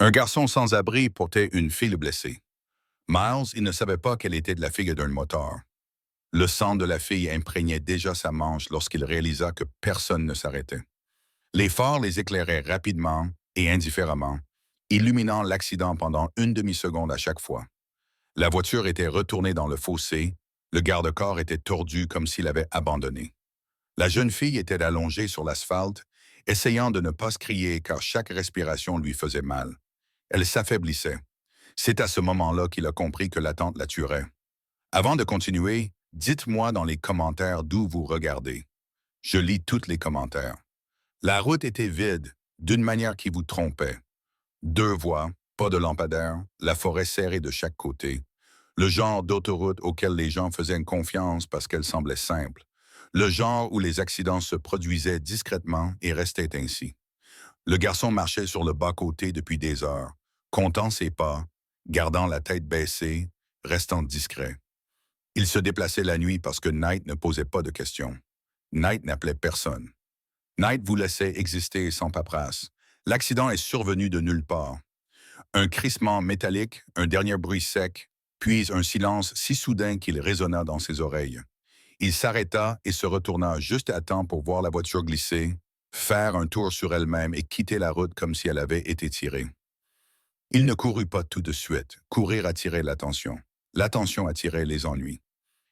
Un garçon sans abri portait une fille blessée. Miles, il ne savait pas qu'elle était de la fille d'un moteur. Le sang de la fille imprégnait déjà sa manche lorsqu'il réalisa que personne ne s'arrêtait. Les phares les éclairaient rapidement et indifféremment, illuminant l'accident pendant une demi-seconde à chaque fois. La voiture était retournée dans le fossé, le garde-corps était tordu comme s'il avait abandonné. La jeune fille était allongée sur l'asphalte, essayant de ne pas se crier car chaque respiration lui faisait mal. Elle s'affaiblissait. C'est à ce moment-là qu'il a compris que l'attente la tuerait. Avant de continuer, dites-moi dans les commentaires d'où vous regardez. Je lis tous les commentaires. La route était vide, d'une manière qui vous trompait. Deux voies, pas de lampadaire, la forêt serrée de chaque côté. Le genre d'autoroute auquel les gens faisaient confiance parce qu'elle semblait simple. Le genre où les accidents se produisaient discrètement et restaient ainsi. Le garçon marchait sur le bas-côté depuis des heures, comptant ses pas, gardant la tête baissée, restant discret. Il se déplaçait la nuit parce que Knight ne posait pas de questions. Knight n'appelait personne. Knight vous laissait exister sans paperasse. L'accident est survenu de nulle part. Un crissement métallique, un dernier bruit sec, puis un silence si soudain qu'il résonna dans ses oreilles. Il s'arrêta et se retourna juste à temps pour voir la voiture glisser, faire un tour sur elle-même et quitter la route comme si elle avait été tirée. Il ne courut pas tout de suite. Courir attirait l'attention. L'attention attirait les ennuis.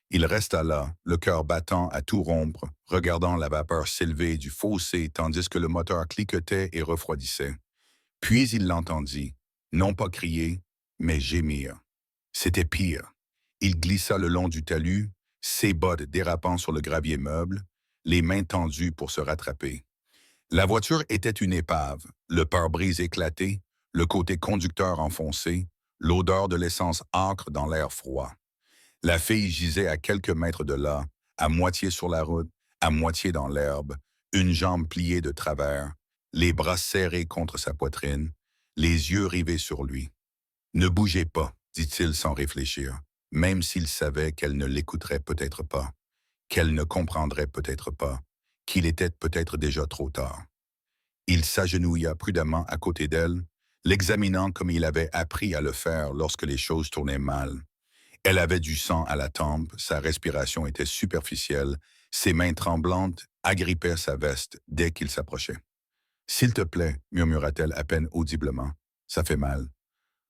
Il resta là, le cœur battant à tout rompre, regardant la vapeur s'élever du fossé tandis que le moteur cliquetait et refroidissait. Puis il l'entendit, non pas crier, mais gémir. C'était pire. Il glissa le long du talus, ses bottes dérapant sur le gravier meuble, les mains tendues pour se rattraper. La voiture était une épave, le pare-brise éclaté, le côté conducteur enfoncé, l'odeur de l'essence âcre dans l'air froid. La fille gisait à quelques mètres de là, à moitié sur la route, à moitié dans l'herbe, une jambe pliée de travers, les bras serrés contre sa poitrine, les yeux rivés sur lui. « Ne bougez pas », dit-il sans réfléchir, même s'il savait qu'elle ne l'écouterait peut-être pas, qu'elle ne comprendrait peut-être pas, qu'il était peut-être déjà trop tard. Il s'agenouilla prudemment à côté d'elle, l'examinant comme il avait appris à le faire lorsque les choses tournaient mal. Elle avait du sang à la tempe, sa respiration était superficielle, ses mains tremblantes agrippaient sa veste dès qu'il s'approchait. « S'il te plaît, murmura-t-elle à peine audiblement, ça fait mal. »«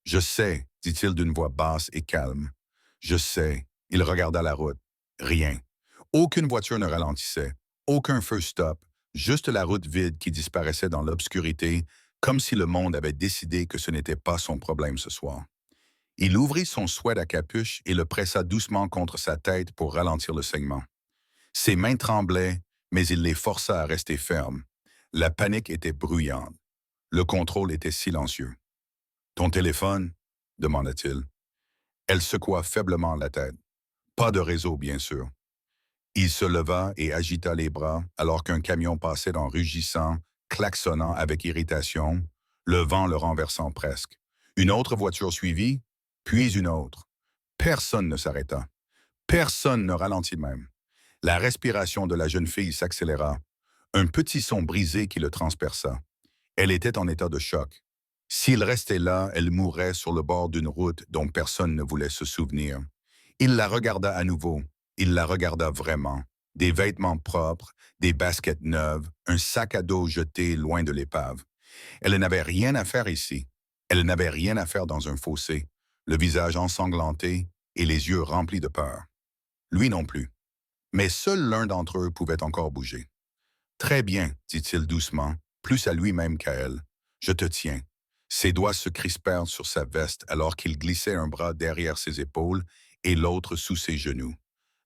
Je sais, dit-il d'une voix basse et calme. Je sais. » Il regarda la route. Rien. Aucune voiture ne ralentissait, aucun feu stop, juste la route vide qui disparaissait dans l'obscurité, comme si le monde avait décidé que ce n'était pas son problème ce soir. Il ouvrit son sweat à capuche et le pressa doucement contre sa tête pour ralentir le saignement. Ses mains tremblaient, mais il les força à rester fermes. La panique était bruyante. Le contrôle était silencieux. « Ton téléphone ?» demanda-t-il. Elle secoua faiblement la tête. Pas de réseau, bien sûr. Il se leva et agita les bras alors qu'un camion passait en rugissant, klaxonnant avec irritation, le vent le renversant presque. Une autre voiture suivit, puis une autre. Personne ne s'arrêta. Personne ne ralentit même. La respiration de la jeune fille s'accéléra. Un petit son brisé qui le transperça. Elle était en état de choc. S'il restait là, elle mourrait sur le bord d'une route dont personne ne voulait se souvenir. Il la regarda à nouveau. Il la regarda vraiment. Des vêtements propres, des baskets neuves, un sac à dos jeté loin de l'épave. Elle n'avait rien à faire ici. Elle n'avait rien à faire dans un fossé, le visage ensanglanté et les yeux remplis de peur. Lui non plus. Mais seul l'un d'entre eux pouvait encore bouger. « Très bien, dit-il doucement, plus à lui-même qu'à elle. Je te tiens. » Ses doigts se crispèrent sur sa veste alors qu'il glissait un bras derrière ses épaules et l'autre sous ses genoux.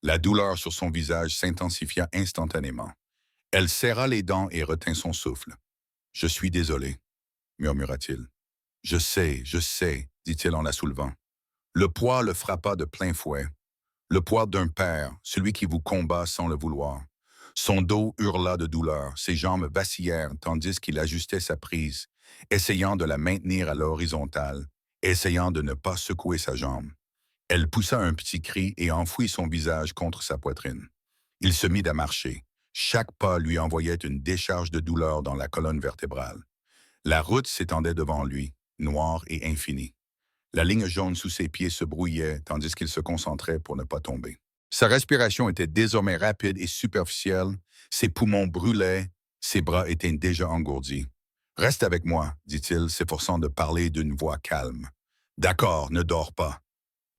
La douleur sur son visage s'intensifia instantanément. Elle serra les dents et retint son souffle. « Je suis désolé, » murmura-t-il. « je sais, dit-il en la soulevant. Le poids le frappa de plein fouet. Le poids d'un père, celui qui vous combat sans le vouloir. Son dos hurla de douleur, ses jambes vacillèrent tandis qu'il ajustait sa prise, essayant de la maintenir à l'horizontale, essayant de ne pas secouer sa jambe. Elle poussa un petit cri et enfouit son visage contre sa poitrine. Il se mit à marcher. Chaque pas lui envoyait une décharge de douleur dans la colonne vertébrale. La route s'étendait devant lui, noir et infini. La ligne jaune sous ses pieds se brouillait tandis qu'il se concentrait pour ne pas tomber. Sa respiration était désormais rapide et superficielle, ses poumons brûlaient, ses bras étaient déjà engourdis. « Reste avec moi, dit-il, s'efforçant de parler d'une voix calme. « D'accord, ne dors pas,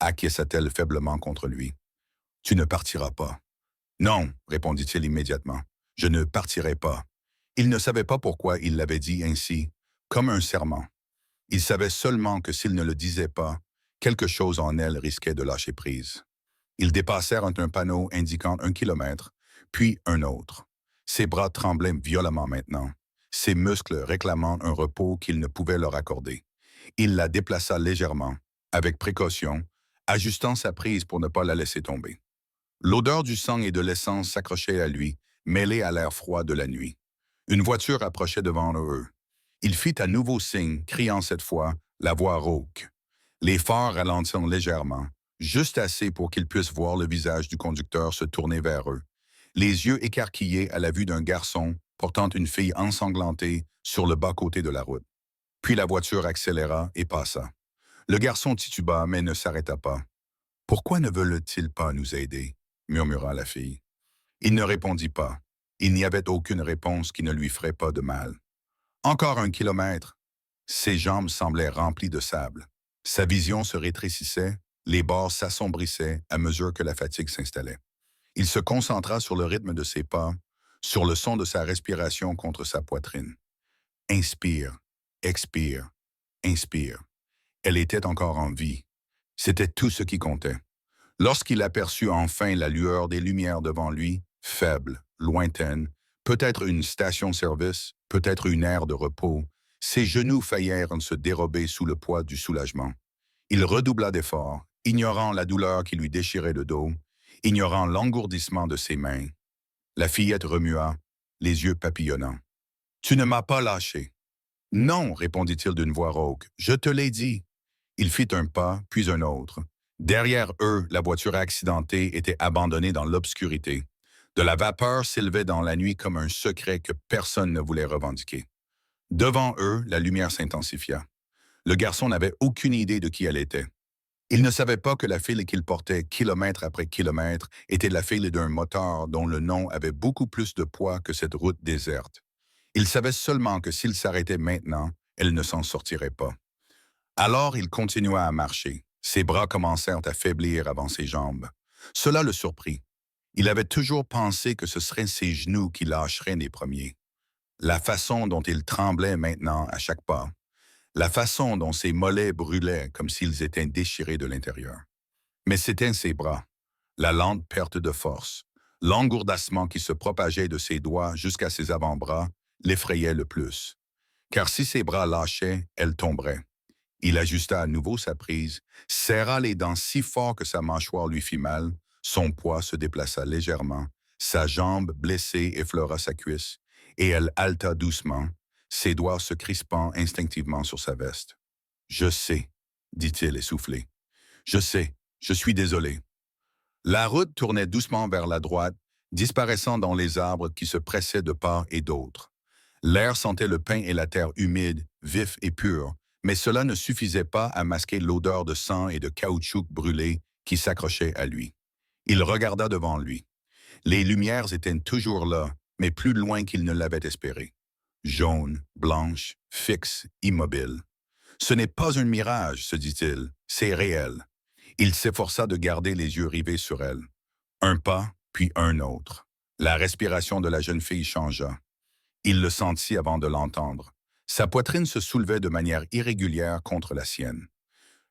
acquiesça-t-elle faiblement contre lui. « Tu ne partiras pas. »« Non, répondit-il immédiatement, je ne partirai pas. » Il ne savait pas pourquoi il l'avait dit ainsi, comme un serment. Il savait seulement que s'il ne le disait pas, quelque chose en elle risquait de lâcher prise. Ils dépassèrent un panneau indiquant 1 kilomètre, puis un autre. Ses bras tremblaient violemment maintenant, ses muscles réclamant un repos qu'il ne pouvait leur accorder. Il la déplaça légèrement, avec précaution, ajustant sa prise pour ne pas la laisser tomber. L'odeur du sang et de l'essence s'accrochait à lui, mêlée à l'air froid de la nuit. Une voiture approchait devant eux. Il fit à nouveau signe, criant cette fois, la voix rauque. Les phares ralentirent légèrement, juste assez pour qu'ils puissent voir le visage du conducteur se tourner vers eux, les yeux écarquillés à la vue d'un garçon portant une fille ensanglantée sur le bas-côté de la route. Puis la voiture accéléra et passa. Le garçon tituba, mais ne s'arrêta pas. « Pourquoi ne veulent-ils pas nous aider ?» murmura la fille. Il ne répondit pas. Il n'y avait aucune réponse qui ne lui ferait pas de mal. Encore 1 kilomètre. Ses jambes semblaient remplies de sable. Sa vision se rétrécissait, les bords s'assombrissaient à mesure que la fatigue s'installait. Il se concentra sur le rythme de ses pas, sur le son de sa respiration contre sa poitrine. Inspire, expire, inspire. Elle était encore en vie. C'était tout ce qui comptait. Lorsqu'il aperçut enfin la lueur des lumières devant lui, faible, lointaine, peut-être une station-service, peut-être une aire de repos, ses genoux faillirent se dérober sous le poids du soulagement. Il redoubla d'efforts, ignorant la douleur qui lui déchirait le dos, ignorant l'engourdissement de ses mains. La fillette remua, les yeux papillonnants. « Tu ne m'as pas lâché. »« Non, répondit-il d'une voix rauque, je te l'ai dit. » Il fit un pas, puis un autre. Derrière eux, la voiture accidentée était abandonnée dans l'obscurité. De la vapeur s'élevait dans la nuit comme un secret que personne ne voulait revendiquer. Devant eux, la lumière s'intensifia. Le garçon n'avait aucune idée de qui elle était. Il ne savait pas que la file qu'il portait kilomètre après kilomètre était la file d'un moteur dont le nom avait beaucoup plus de poids que cette route déserte. Il savait seulement que s'il s'arrêtait maintenant, elle ne s'en sortirait pas. Alors il continua à marcher. Ses bras commencèrent à faiblir avant ses jambes. Cela le surprit. Il avait toujours pensé que ce seraient ses genoux qui lâcheraient les premiers. La façon dont il tremblait maintenant à chaque pas, la façon dont ses mollets brûlaient comme s'ils étaient déchirés de l'intérieur. Mais c'étaient ses bras, la lente perte de force, l'engourdissement qui se propageait de ses doigts jusqu'à ses avant-bras l'effrayait le plus. Car si ses bras lâchaient, elle tomberait. Il ajusta à nouveau sa prise, serra les dents si fort que sa mâchoire lui fit mal, son poids se déplaça légèrement, sa jambe blessée effleura sa cuisse, et elle haleta doucement, ses doigts se crispant instinctivement sur sa veste. « Je sais, » dit-il essoufflé. « Je sais, je suis désolé. » La route tournait doucement vers la droite, disparaissant dans les arbres qui se pressaient de part et d'autre. L'air sentait le pain et la terre humides, vifs et purs, mais cela ne suffisait pas à masquer l'odeur de sang et de caoutchouc brûlé qui s'accrochait à lui. Il regarda devant lui. Les lumières étaient toujours là, mais plus loin qu'il ne l'avait espéré. Jaunes, blanches, fixes, immobiles. Ce n'est pas un mirage, se dit-il, c'est réel. Il s'efforça de garder les yeux rivés sur elle. Un pas, puis un autre. La respiration de la jeune fille changea. Il le sentit avant de l'entendre. Sa poitrine se soulevait de manière irrégulière contre la sienne.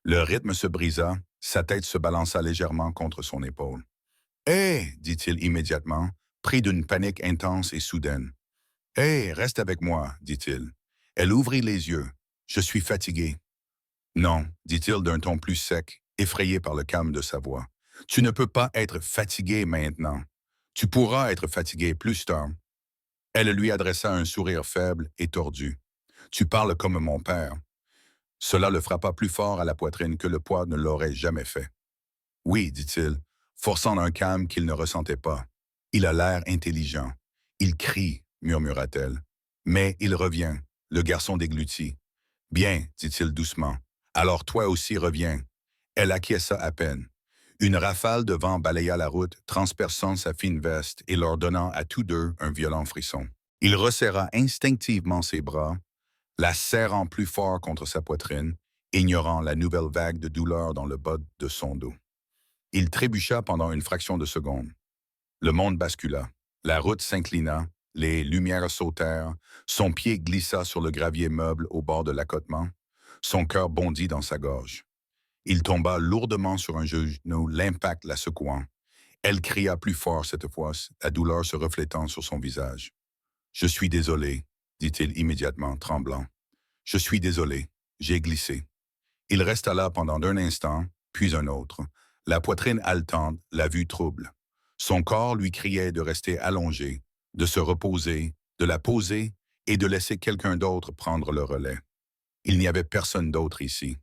Le rythme se brisa, sa tête se balança légèrement contre son épaule. « Hé !» dit-il immédiatement, pris d'une panique intense et soudaine. « Hé, reste avec moi, dit-il. » Elle ouvrit les yeux. « Je suis fatigué. »« Non, dit-il d'un ton plus sec, effrayé par le calme de sa voix. Tu ne peux pas être fatigué maintenant. Tu pourras être fatigué plus tard. » Elle lui adressa un sourire faible et tordu. « Tu parles comme mon père. » Cela le frappa plus fort à la poitrine que le poids ne l'aurait jamais fait. « Oui, dit-il, forçant un calme qu'il ne ressentait pas. Il a l'air intelligent. Il crie, murmura-t-elle. Mais il revient, le garçon déglutit. Bien, dit-il doucement. Alors toi aussi reviens. Elle acquiesça à peine. Une rafale de vent balaya la route, transperçant sa fine veste et leur donnant à tous deux un violent frisson. Il resserra instinctivement ses bras, la serrant plus fort contre sa poitrine, ignorant la nouvelle vague de douleur dans le bas de son dos. Il trébucha pendant une fraction de seconde. Le monde bascula. La route s'inclina, les lumières sautèrent, son pied glissa sur le gravier meuble au bord de l'accotement, son cœur bondit dans sa gorge. Il tomba lourdement sur un genou, l'impact la secouant. Elle cria plus fort cette fois, la douleur se reflétant sur son visage. « Je suis désolé, » dit-il immédiatement, tremblant. « Je suis désolé, j'ai glissé. » Il resta là pendant un instant, puis un autre, la poitrine haletante, la vue trouble. Son corps lui criait de rester allongé, de se reposer, de la poser et de laisser quelqu'un d'autre prendre le relais. Il n'y avait personne d'autre ici.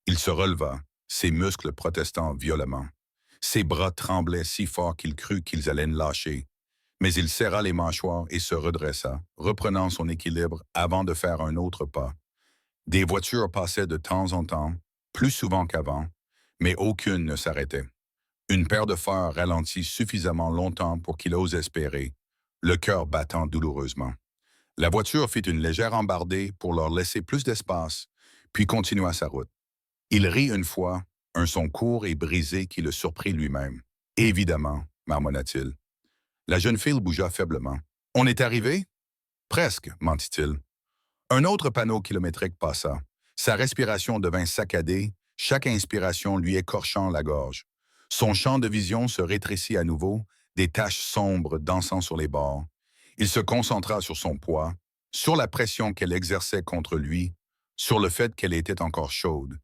Il se releva, ses muscles protestant violemment. Ses bras tremblaient si fort qu'il crut qu'ils allaient le lâcher. Mais il serra les mâchoires et se redressa, reprenant son équilibre avant de faire un autre pas. Des voitures passaient de temps en temps, plus souvent qu'avant, mais aucune ne s'arrêtait. Une paire de phares ralentit suffisamment longtemps pour qu'il ose espérer, le cœur battant douloureusement. La voiture fit une légère embardée pour leur laisser plus d'espace, puis continua sa route. Il rit une fois, un son court et brisé qui le surprit lui-même. « Évidemment, marmonna-t-il. » La jeune fille bougea faiblement. « On est arrivé? »« Presque, mentit-il. » Un autre panneau kilométrique passa. Sa respiration devint saccadée, chaque inspiration lui écorchant la gorge. Son champ de vision se rétrécit à nouveau, des taches sombres dansant sur les bords. Il se concentra sur son poids, sur la pression qu'elle exerçait contre lui, sur le fait qu'elle était encore chaude,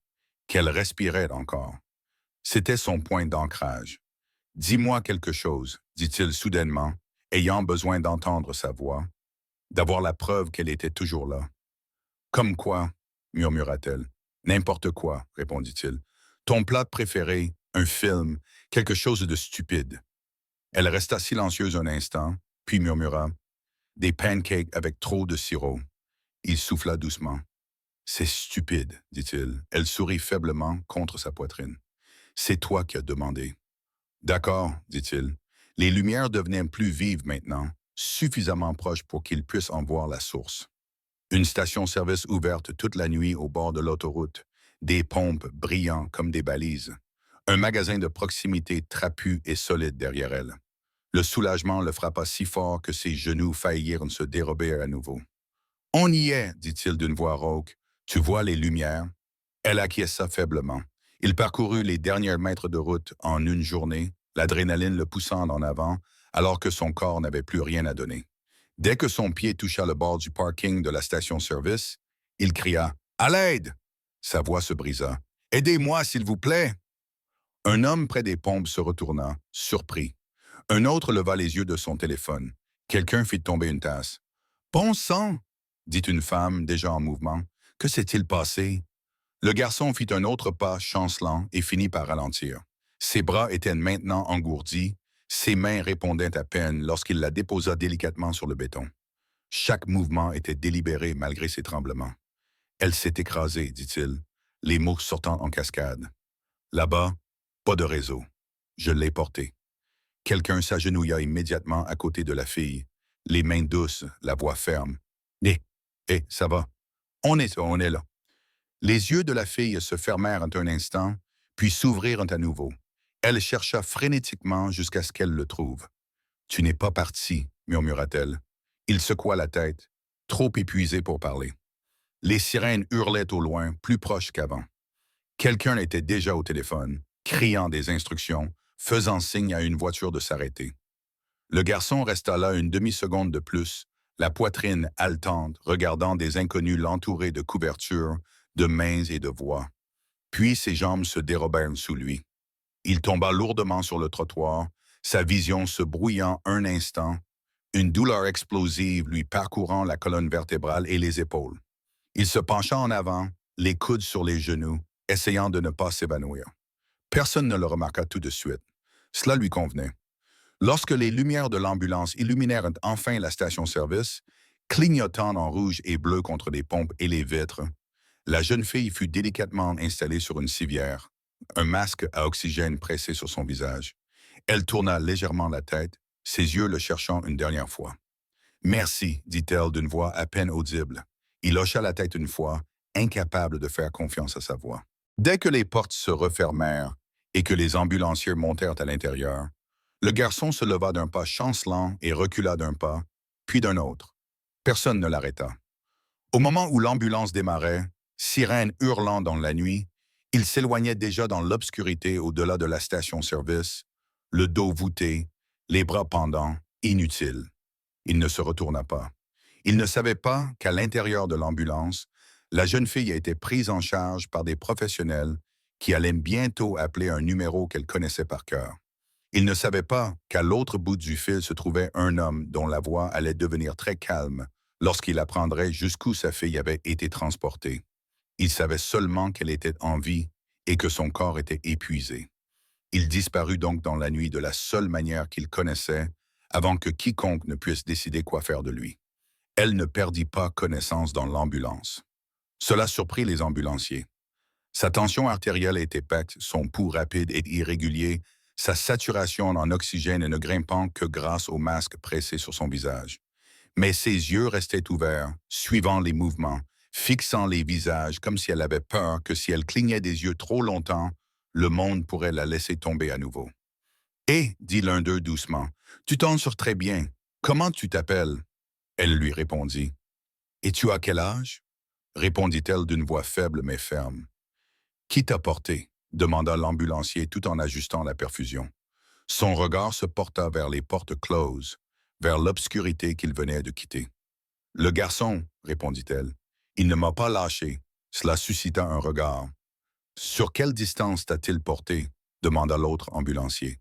qu'elle respirait encore. C'était son point d'ancrage. « Dis-moi quelque chose, » dit-il soudainement, ayant besoin d'entendre sa voix, d'avoir la preuve qu'elle était toujours là. « Comme quoi, » murmura-t-elle. « N'importe quoi, » répondit-il. « Ton plat préféré, un film, quelque chose de stupide. » Elle resta silencieuse un instant, puis murmura « Des pancakes avec trop de sirop. » Il souffla doucement. « C'est stupide, » dit-il. Elle sourit faiblement contre sa poitrine. « C'est toi qui as demandé. » « D'accord, » dit-il. Les lumières devenaient plus vives maintenant, suffisamment proches pour qu'il puisse en voir la source. Une station-service ouverte toute la nuit au bord de l'autoroute, des pompes brillant comme des balises. Un magasin de proximité trapu et solide derrière elle. Le soulagement le frappa si fort que ses genoux faillirent se dérober à nouveau. « On y est, » dit-il d'une voix rauque. « Tu vois les lumières? » Elle acquiesça faiblement. Il parcourut les derniers mètres de route en une journée, l'adrénaline le poussant en avant, alors que son corps n'avait plus rien à donner. Dès que son pied toucha le bord du parking de la station-service, il cria « À l'aide !» Sa voix se brisa. « Aidez-moi, s'il vous plaît !» Un homme près des pompes se retourna, surpris. Un autre leva les yeux de son téléphone. Quelqu'un fit tomber une tasse. « Bon sang !» dit une femme déjà en mouvement. « Que s'est-il passé ?» Le garçon fit un autre pas chancelant et finit par ralentir. Ses bras étaient maintenant engourdis, ses mains répondaient à peine lorsqu'il la déposa délicatement sur le béton. Chaque mouvement était délibéré malgré ses tremblements. « Elle s'est écrasée, » dit-il, les mots sortant en cascade. « Là-bas, pas de réseau. Je l'ai portée. » Quelqu'un s'agenouilla immédiatement à côté de la fille, les mains douces, la voix ferme. « Ça va. On est là. » Les yeux de la fille se fermèrent un instant, puis s'ouvrirent à nouveau. Elle chercha frénétiquement jusqu'à ce qu'elle le trouve. « Tu n'es pas parti, » murmura-t-elle. Il secoua la tête, trop épuisé pour parler. Les sirènes hurlaient au loin, plus proches qu'avant. Quelqu'un était déjà au téléphone, criant des instructions, faisant signe à une voiture de s'arrêter. Le garçon resta là une demi-seconde de plus, la poitrine haletante, regardant des inconnus l'entourer de couvertures, de mains et de voix. Puis ses jambes se dérobèrent sous lui. Il tomba lourdement sur le trottoir, sa vision se brouillant un instant, une douleur explosive lui parcourant la colonne vertébrale et les épaules. Il se pencha en avant, les coudes sur les genoux, essayant de ne pas s'évanouir. Personne ne le remarqua tout de suite. Cela lui convenait. Lorsque les lumières de l'ambulance illuminèrent enfin la station-service, clignotant en rouge et bleu contre les pompes et les vitres, La jeune fille fut délicatement installée sur une civière, un masque à oxygène pressé sur son visage. Elle tourna légèrement la tête, ses yeux le cherchant une dernière fois. Merci, dit-elle d'une voix à peine audible. Il hocha la tête une fois, incapable de faire confiance à sa voix. Dès que les portes se refermèrent et que les ambulanciers montèrent à l'intérieur, le garçon se leva d'un pas chancelant et recula d'un pas, puis d'un autre. Personne ne l'arrêta. Au moment où l'ambulance démarrait, sirène hurlant dans la nuit, il s'éloignait déjà dans l'obscurité au-delà de la station-service, le dos voûté, les bras pendants, inutile. Il ne se retourna pas. Il ne savait pas qu'à l'intérieur de l'ambulance, la jeune fille a été prise en charge par des professionnels qui allaient bientôt appeler un numéro qu'elle connaissait par cœur. Il ne savait pas qu'à l'autre bout du fil se trouvait un homme dont la voix allait devenir très calme lorsqu'il apprendrait jusqu'où sa fille avait été transportée. Il savait seulement qu'elle était en vie et que son corps était épuisé. Il disparut donc dans la nuit de la seule manière qu'il connaissait avant que quiconque ne puisse décider quoi faire de lui. Elle ne perdit pas connaissance dans l'ambulance. Cela surprit les ambulanciers. Sa tension artérielle était pacte, son pouls rapide et irrégulier, sa saturation en oxygène ne grimpant que grâce au masque pressé sur son visage. Mais ses yeux restaient ouverts, suivant les mouvements, fixant les visages comme si elle avait peur que si elle clignait des yeux trop longtemps, le monde pourrait la laisser tomber à nouveau. « Hé, dit l'un d'eux doucement, tu t'en sors très bien. Comment tu t'appelles » Elle lui répondit. « Et tu as quel âge » répondit-elle d'une voix faible mais ferme. « Qui t'a porté » demanda l'ambulancier tout en ajustant la perfusion. Son regard se porta vers les portes closes, vers l'obscurité qu'il venait de quitter. « Le garçon, » répondit-elle. « Il ne m'a pas lâché. » Cela suscita un regard. « Sur quelle distance t'a-t-il porté » demanda l'autre ambulancier.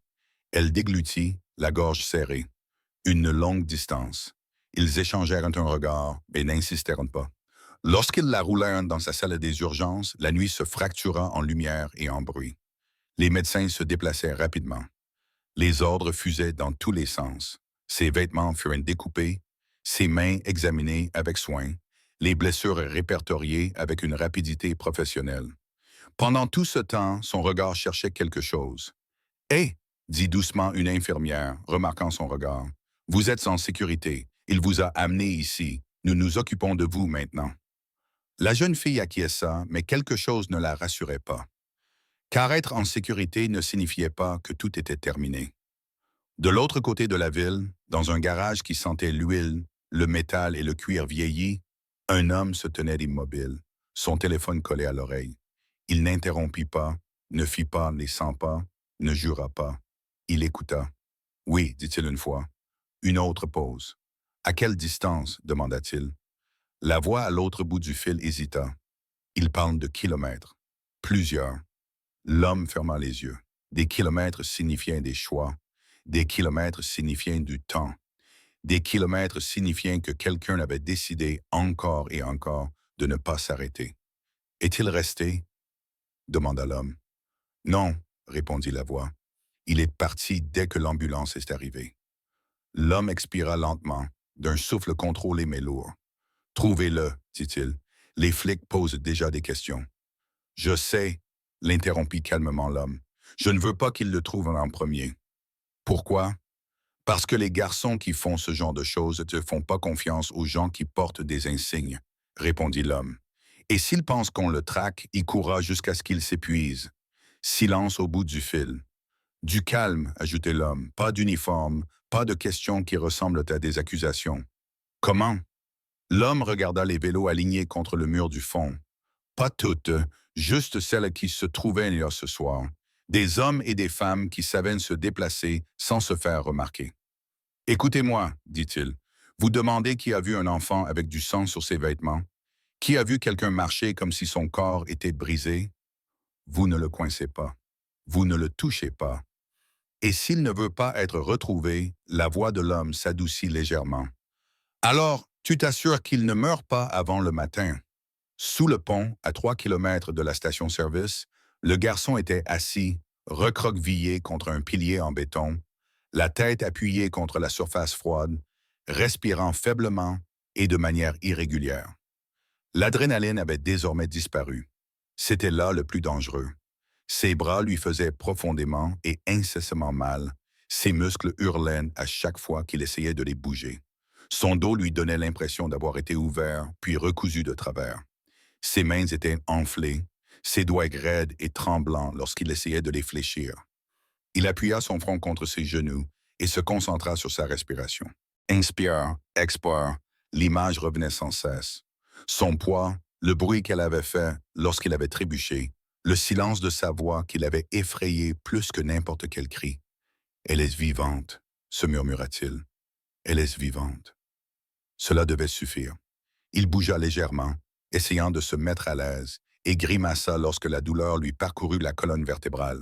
Elle déglutit, la gorge serrée. « Une longue distance. » Ils échangèrent un regard, mais n'insistèrent pas. Lorsqu'ils la roulèrent dans sa salle des urgences, la nuit se fractura en lumière et en bruit. Les médecins se déplaçaient rapidement. Les ordres fusaient dans tous les sens. Ses vêtements furent découpés, ses mains examinées avec soin, les blessures répertoriées avec une rapidité professionnelle. Pendant tout ce temps, son regard cherchait quelque chose. « Hé !» dit doucement une infirmière, remarquant son regard. « Vous êtes en sécurité. Il vous a amené ici. Nous nous occupons de vous maintenant. » La jeune fille acquiesça, mais quelque chose ne la rassurait pas. Car être en sécurité ne signifiait pas que tout était terminé. De l'autre côté de la ville, dans un garage qui sentait l'huile, le métal et le cuir vieilli, un homme se tenait immobile, son téléphone collé à l'oreille. Il n'interrompit pas, ne fit pas les 100 pas, ne jura pas. Il écouta. « Oui, dit-il une fois. » Une autre pause. « À quelle distance » demanda-t-il. La voix à l'autre bout du fil hésita. Il parle de kilomètres. Plusieurs. L'homme ferma les yeux. Des kilomètres signifiaient des choix. Des kilomètres signifiaient du temps. Des kilomètres signifiaient que quelqu'un avait décidé encore et encore de ne pas s'arrêter. « Est-il resté » demanda l'homme. « Non, » répondit la voix. « Il est parti dès que l'ambulance est arrivée. » L'homme expira lentement, d'un souffle contrôlé mais lourd. « Trouvez-le, dit-il. Les flics posent déjà des questions. »« Je sais, » l'interrompit calmement l'homme. « Je ne veux pas qu'ils le trouvent en premier. »« Pourquoi ?»« Parce que les garçons qui font ce genre de choses ne font pas confiance aux gens qui portent des insignes, » répondit l'homme. « Et s'ils pensent qu'on le traque, il courra jusqu'à ce qu'il s'épuise. » Silence au bout du fil. « Du calme, » ajoutait l'homme. « Pas d'uniforme, pas de questions qui ressemblent à des accusations. »« Comment ?» L'homme regarda les vélos alignés contre le mur du fond. Pas toutes, juste celles qui se trouvaient là ce soir. Des hommes et des femmes qui savaient se déplacer sans se faire remarquer. « Écoutez-moi, » dit-il. « Vous demandez qui a vu un enfant avec du sang sur ses vêtements? Qui a vu quelqu'un marcher comme si son corps était brisé? Vous ne le coincez pas. Vous ne le touchez pas. » Et s'il ne veut pas être retrouvé, la voix de l'homme s'adoucit légèrement. « Alors, tu t'assures qu'il ne meurt pas avant le matin. » Sous le pont, à 3 kilomètres de la station-service, le garçon était assis, recroquevillé contre un pilier en béton, la tête appuyée contre la surface froide, respirant faiblement et de manière irrégulière. L'adrénaline avait désormais disparu. C'était là le plus dangereux. Ses bras lui faisaient profondément et incessamment mal. Ses muscles hurlaient à chaque fois qu'il essayait de les bouger. Son dos lui donnait l'impression d'avoir été ouvert, puis recousu de travers. Ses mains étaient enflées, ses doigts raides et tremblants lorsqu'il essayait de les fléchir. Il appuya son front contre ses genoux et se concentra sur sa respiration. Inspire, expire, l'image revenait sans cesse. Son poids, le bruit qu'elle avait fait lorsqu'il avait trébuché, le silence de sa voix qui l'avait effrayé plus que n'importe quel cri. « Elle est vivante », se murmura-t-il. « Elle est vivante ». Cela devait suffire. Il bougea légèrement, essayant de se mettre à l'aise, et grimaça lorsque la douleur lui parcourut la colonne vertébrale.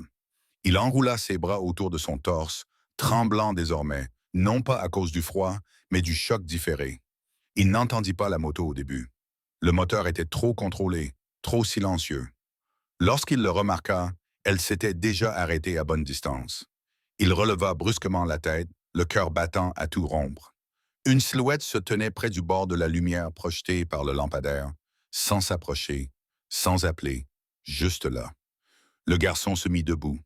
Il enroula ses bras autour de son torse, tremblant désormais, non pas à cause du froid, mais du choc différé. Il n'entendit pas la moto au début. Le moteur était trop contrôlé, trop silencieux. Lorsqu'il le remarqua, elle s'était déjà arrêtée à bonne distance. Il releva brusquement la tête, le cœur battant à tout rompre. Une silhouette se tenait près du bord de la lumière projetée par le lampadaire, sans s'approcher, sans appeler, juste là. Le garçon se mit debout,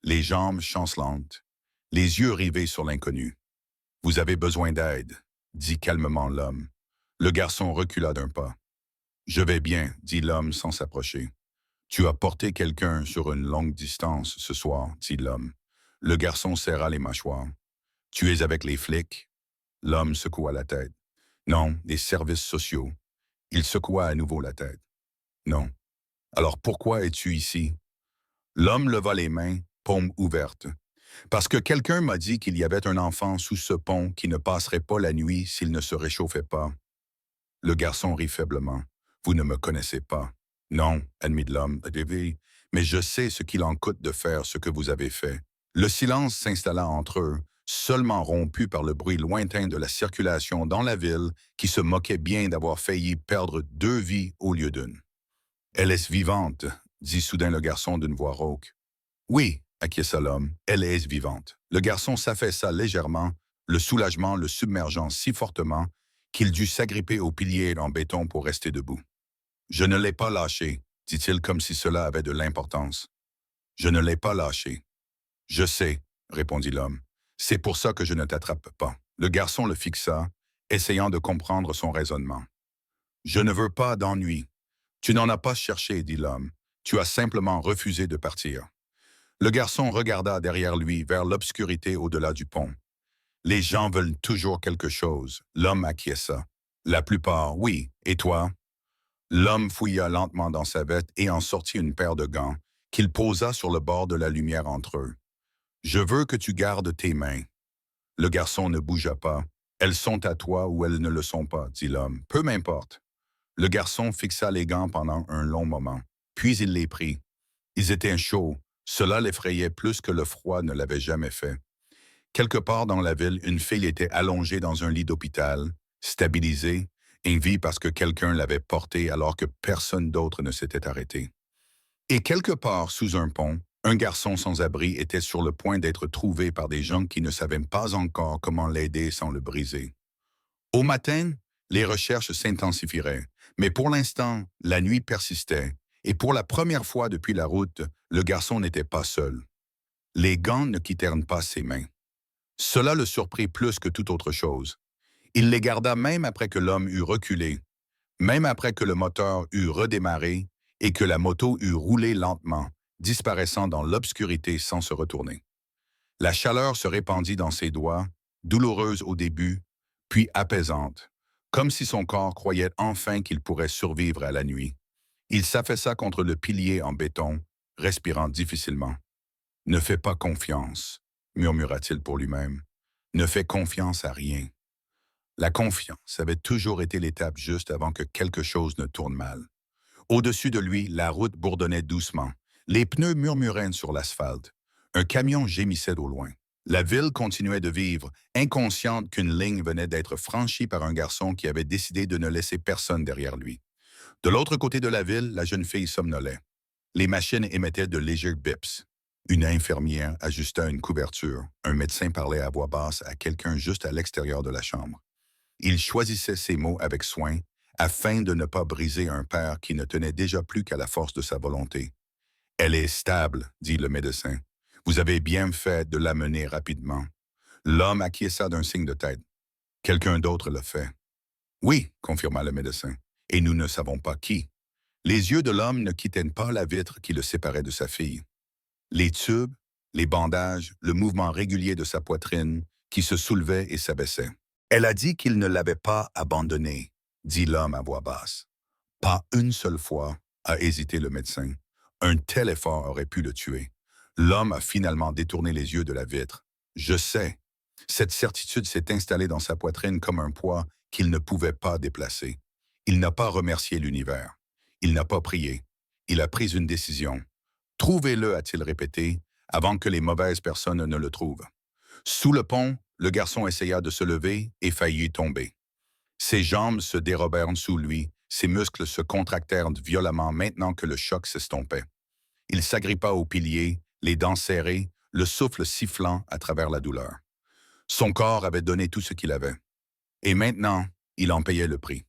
les jambes chancelantes, les yeux rivés sur l'inconnu. « Vous avez besoin d'aide », dit calmement l'homme. Le garçon recula d'un pas. « Je vais bien », dit l'homme sans s'approcher. « Tu as porté quelqu'un sur une longue distance ce soir », dit l'homme. Le garçon serra les mâchoires. « Tu es avec les flics ?» L'homme secoua la tête. « Non, les services sociaux. » Il secoua à nouveau la tête. « Non. Alors pourquoi es-tu ici ?» L'homme leva les mains, paumes ouvertes. « Parce que quelqu'un m'a dit qu'il y avait un enfant sous ce pont qui ne passerait pas la nuit s'il ne se réchauffait pas. » Le garçon rit faiblement. « Vous ne me connaissez pas. »« Non, » admit l'homme, « mais je sais ce qu'il en coûte de faire ce que vous avez fait. » Le silence s'installa entre eux, seulement rompu par le bruit lointain de la circulation dans la ville qui se moquait bien d'avoir failli perdre 2 vies au lieu d'une. « Elle est vivante », dit soudain le garçon d'une voix rauque. « Oui », acquiesça l'homme, « elle est vivante. » Le garçon s'affaissa légèrement, le soulagement le submergeant si fortement qu'il dut s'agripper au pilier en béton pour rester debout. « Je ne l'ai pas lâché », dit-il comme si cela avait de l'importance. « Je ne l'ai pas lâché. »« Je sais », répondit l'homme. « C'est pour ça que je ne t'attrape pas. » Le garçon le fixa, essayant de comprendre son raisonnement. « Je ne veux pas d'ennui. »« Tu n'en as pas cherché, » dit l'homme. « Tu as simplement refusé de partir. » Le garçon regarda derrière lui vers l'obscurité au-delà du pont. « Les gens veulent toujours quelque chose. » L'homme acquiesça. « La plupart, oui. Et toi ?» L'homme fouilla lentement dans sa veste et en sortit une paire de gants, qu'il posa sur le bord de la lumière entre eux. « Je veux que tu gardes tes mains. » Le garçon ne bougea pas. « Elles sont à toi ou elles ne le sont pas, » dit l'homme. « Peu m'importe. » Le garçon fixa les gants pendant un long moment. Puis il les prit. Ils étaient chauds. Cela l'effrayait plus que le froid ne l'avait jamais fait. Quelque part dans la ville, une fille était allongée dans un lit d'hôpital, stabilisée, et vit parce que quelqu'un l'avait portée alors que personne d'autre ne s'était arrêté. Et quelque part sous un pont, un garçon sans abri était sur le point d'être trouvé par des gens qui ne savaient pas encore comment l'aider sans le briser. Au matin, les recherches s'intensifieraient, mais pour l'instant, la nuit persistait, et pour la première fois depuis la route, le garçon n'était pas seul. Les gants ne quittèrent pas ses mains. Cela le surprit plus que toute autre chose. Il les garda même après que l'homme eut reculé, même après que le moteur eut redémarré et que la moto eut roulé lentement, disparaissant dans l'obscurité sans se retourner. La chaleur se répandit dans ses doigts, douloureuse au début, puis apaisante, comme si son corps croyait enfin qu'il pourrait survivre à la nuit. Il s'affaissa contre le pilier en béton, respirant difficilement. « Ne fais pas confiance », murmura-t-il pour lui-même. « Ne fais confiance à rien. » La confiance avait toujours été l'étape juste avant que quelque chose ne tourne mal. Au-dessus de lui, la route bourdonnait doucement. Les pneus murmuraient sur l'asphalte. Un camion gémissait au loin. La ville continuait de vivre, inconsciente qu'une ligne venait d'être franchie par un garçon qui avait décidé de ne laisser personne derrière lui. De l'autre côté de la ville, la jeune fille somnolait. Les machines émettaient de légers bips. Une infirmière ajusta une couverture. Un médecin parlait à voix basse à quelqu'un juste à l'extérieur de la chambre. Il choisissait ses mots avec soin, afin de ne pas briser un père qui ne tenait déjà plus qu'à la force de sa volonté. Elle est stable, dit le médecin. Vous avez bien fait de l'amener rapidement. L'homme acquiesça d'un signe de tête. Quelqu'un d'autre le fait. Oui, confirma le médecin, et nous ne savons pas qui. Les yeux de l'homme ne quittaient pas la vitre qui le séparait de sa fille. Les tubes, les bandages, le mouvement régulier de sa poitrine qui se soulevait et s'abaissait. Elle a dit qu'il ne l'avait pas abandonnée, dit l'homme à voix basse. Pas une seule fois, a hésité le médecin. Un tel effort aurait pu le tuer. L'homme a finalement détourné les yeux de la vitre. Je sais. Cette certitude s'est installée dans sa poitrine comme un poids qu'il ne pouvait pas déplacer. Il n'a pas remercié l'univers. Il n'a pas prié. Il a pris une décision. Trouvez-le, a-t-il répété, avant que les mauvaises personnes ne le trouvent. Sous le pont, le garçon essaya de se lever et faillit tomber. Ses jambes se dérobèrent sous lui, ses muscles se contractèrent violemment maintenant que le choc s'estompait. Il s'agrippa au pilier, les dents serrées, le souffle sifflant à travers la douleur. Son corps avait donné tout ce qu'il avait. Et maintenant, il en payait le prix.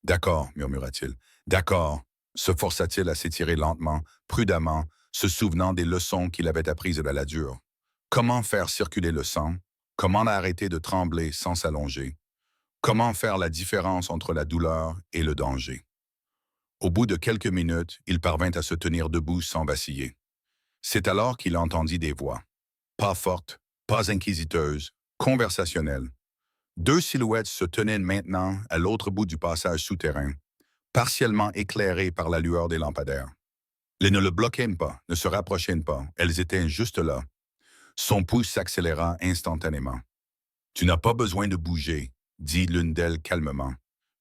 D'accord, murmura-t-il. D'accord, se força-t-il à s'étirer lentement, prudemment, se souvenant des leçons qu'il avait apprises à la dure. Comment faire circuler le sang? Comment arrêter de trembler sans s'allonger? Comment faire la différence entre la douleur et le danger? Au bout de quelques minutes, il parvint à se tenir debout sans vaciller. C'est alors qu'il entendit des voix. Pas fortes, pas inquisiteuses, conversationnelles. Deux silhouettes se tenaient maintenant à l'autre bout du passage souterrain, partiellement éclairées par la lueur des lampadaires. Elles ne le bloquaient pas, ne se rapprochaient pas, elles étaient juste là. Son pouce s'accéléra instantanément. « Tu n'as pas besoin de bouger, » dit l'une d'elles calmement.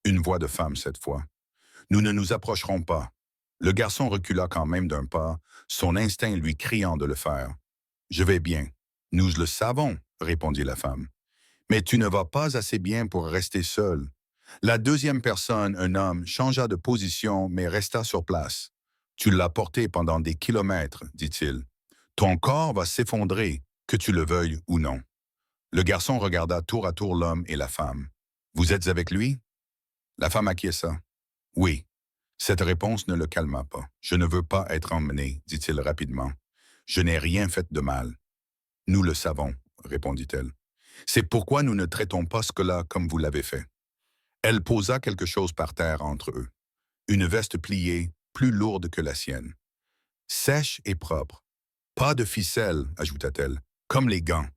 Une voix de femme cette fois. « Nous ne nous approcherons pas. » Le garçon recula quand même d'un pas, son instinct lui criant de le faire. « Je vais bien. »« Nous le savons, » répondit la femme. « Mais tu ne vas pas assez bien pour rester seul. » La deuxième personne, un homme, changea de position mais resta sur place. « Tu l'as porté pendant des kilomètres, » dit-il. « Ton corps va s'effondrer, que tu le veuilles ou non. » Le garçon regarda tour à tour l'homme et la femme. « Vous êtes avec lui? » La femme acquiesça. « Oui. » Cette réponse ne le calma pas. « Je ne veux pas être emmené, » dit-il rapidement. « Je n'ai rien fait de mal. »« Nous le savons, » répondit-elle. « C'est pourquoi nous ne traitons pas ce-là comme vous l'avez fait. » Elle posa quelque chose par terre entre eux. Une veste pliée, plus lourde que la sienne. Sèche et propre. Pas de ficelle, ajouta-t-elle, comme les gants.